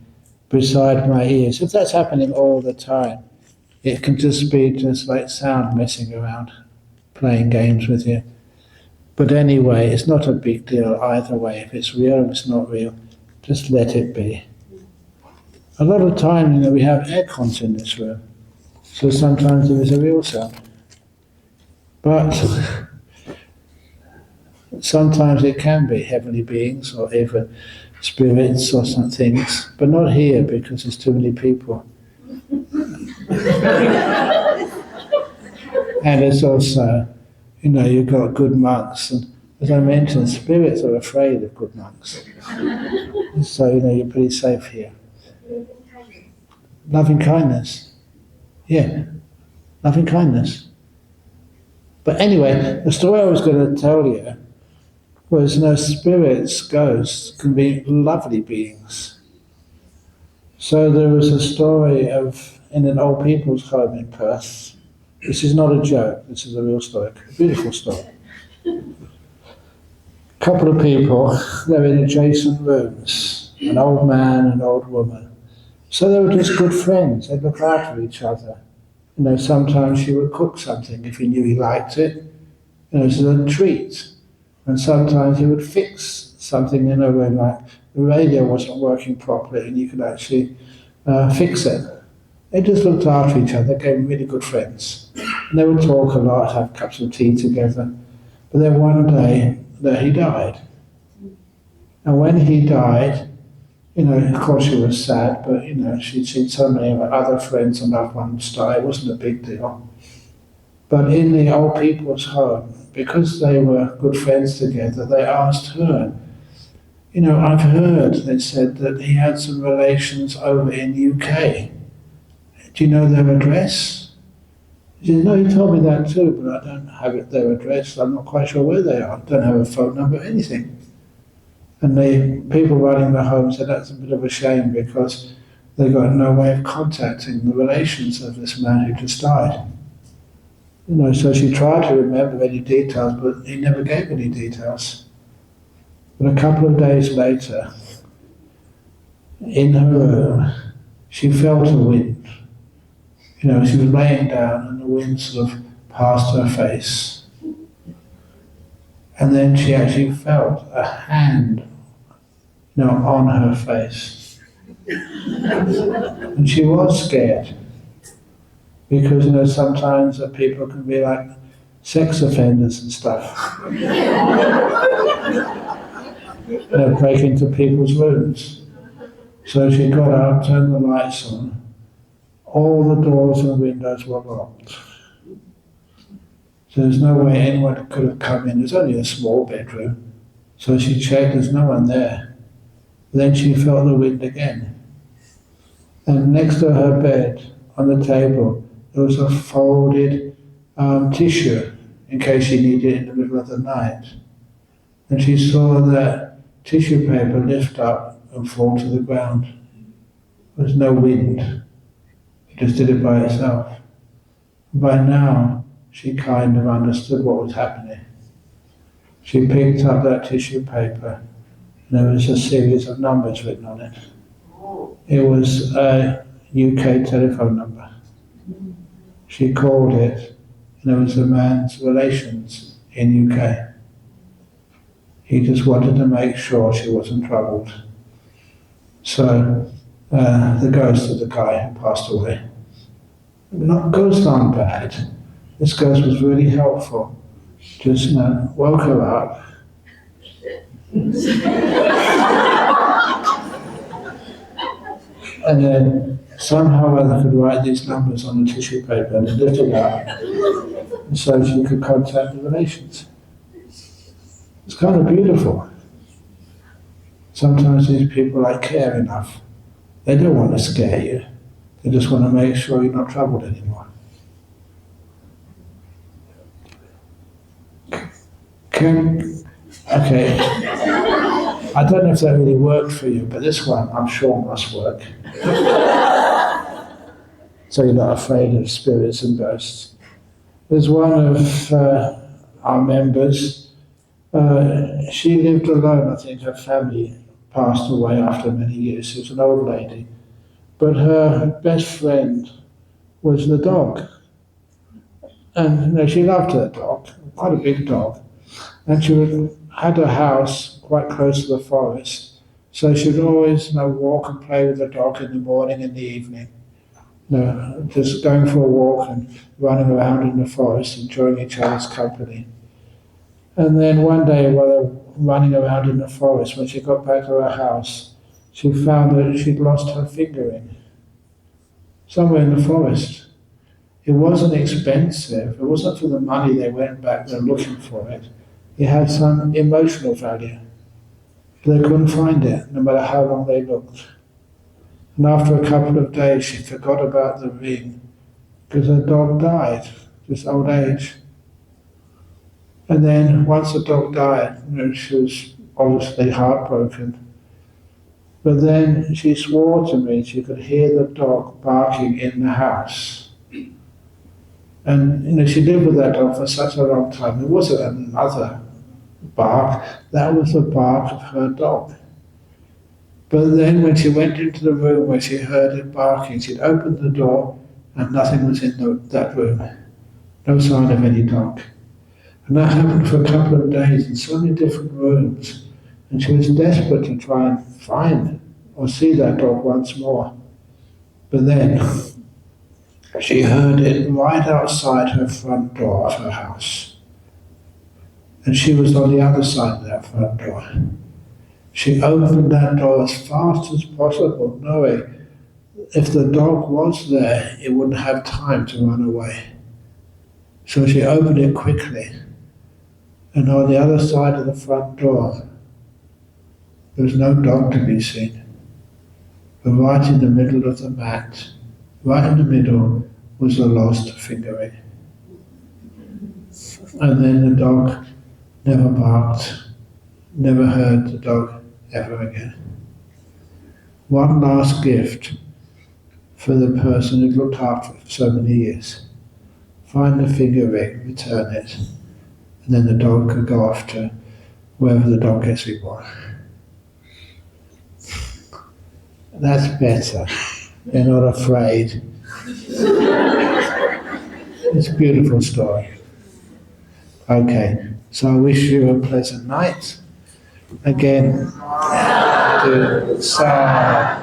beside my ears, if that's happening all the time, it can just be just like sound messing around, playing games with you. But anyway, it's not a big deal either way. If it's real, if it's not real, just let it be. A lot of time, we have air cons in this room, so sometimes there is a real sound. But sometimes it can be heavenly beings or even spirits or some things, but not here because there's too many people. And it's also, you've got good monks, and as I mentioned, spirits are afraid of good monks. So, you're pretty safe here. Loving kindness. Yeah, loving kindness. But anyway, the story I was going to tell you was, spirits, ghosts, can be lovely beings. So there was a story in an old people's home in Perth. This is not a joke, this is a real story, a beautiful story. A couple of people, they're in adjacent rooms, an old man and an old woman. So they were just good friends, they'd look after each other. Sometimes she would cook something if he knew he liked it, as a treat. And sometimes he would fix something in a room, like the radio wasn't working properly and you could actually fix it. They just looked after each other, became really good friends. And they would talk a lot, have cups of tea together. But then one day, he died. And when he died, of course she was sad, but, she'd seen so many of her other friends and loved ones die, it wasn't a big deal. But in the old people's home, because they were good friends together, they asked her, I've heard, they said, that he had some relations over in the UK. Do you know their address? She said, no, he told me that too, but I don't have their address. I'm not quite sure where they are. I don't have a phone number, anything. And the people running the home said that's a bit of a shame because they got no way of contacting the relations of this man who just died. So she tried to remember any details, but he never gave any details. But a couple of days later, in her room, she felt a wind. She was laying down and the wind sort of passed her face. And then she actually felt a hand, on her face. And she was scared. Because, sometimes people can be like sex offenders and stuff. Break into people's rooms. So she got up, turned the lights on. All the doors and windows were locked. So there's no way anyone could have come in. There's only a small bedroom. So she checked, there's no one there. Then she felt the wind again. And next to her bed, on the table, there was a folded tissue in case she needed it in the middle of the night. And she saw that tissue paper lift up and fall to the ground. There was no wind. It just did it by itself. By now, she kind of understood what was happening. She picked up that tissue paper and there was a series of numbers written on it. It was a UK telephone number. She called it, and it was a man's relations in UK. He just wanted to make sure she wasn't troubled. So the ghost of the guy who passed away. Ghosts aren't bad. This ghost was really helpful. Just woke her up. And then somehow I could write these numbers on the tissue paper and lift it up so she could contact the relations. It's kind of beautiful. Sometimes these people care enough. They don't want to scare you. They just want to make sure you're not troubled anymore. Okay. I don't know if that really worked for you, but this one I'm sure must work. so you're not afraid of spirits and ghosts. There's one of our members, she lived alone. I think her family passed away after many years. She was an old lady. But her best friend was the dog. And she loved her dog, quite a big dog. And had a house quite close to the forest. So she'd always walk and play with the dog in the morning and the evening. Just going for a walk and running around in the forest, enjoying each other's company. And then one day, while they were running around in the forest, when she got back to her house, she found that she'd lost her finger ring somewhere in the forest. It wasn't expensive. It wasn't for the money they went back there looking for it. It had some emotional value. They couldn't find it, no matter how long they looked. And after a couple of days, she forgot about the ring because her dog died, just old age. And then once the dog died, she was obviously heartbroken. But then she swore to me she could hear the dog barking in the house. And she lived with that dog for such a long time. It wasn't another bark, that was the bark of her dog. But then when she went into the room where she heard it barking, she'd opened the door and nothing was in that room. No sign of any dog. And that happened for a couple of days in so many different rooms. And she was desperate to try and find or see that dog once more. But then she heard it right outside her front door of her house. And she was on the other side of that front door. She opened that door as fast as possible, knowing if the dog was there, it wouldn't have time to run away. So she opened it quickly. And on the other side of the front door, there was no dog to be seen. But right in the middle of the mat, right in the middle, was the lost finger ring. And then the dog never barked, never heard the dog ever again. One last gift for the person who looked after it for so many years. Find the finger ring, return it, and then the dog could go off to wherever the dog gets reborn. That's better. They're not afraid. It's a beautiful story. Okay, so I wish you a pleasant night. Again, do sad.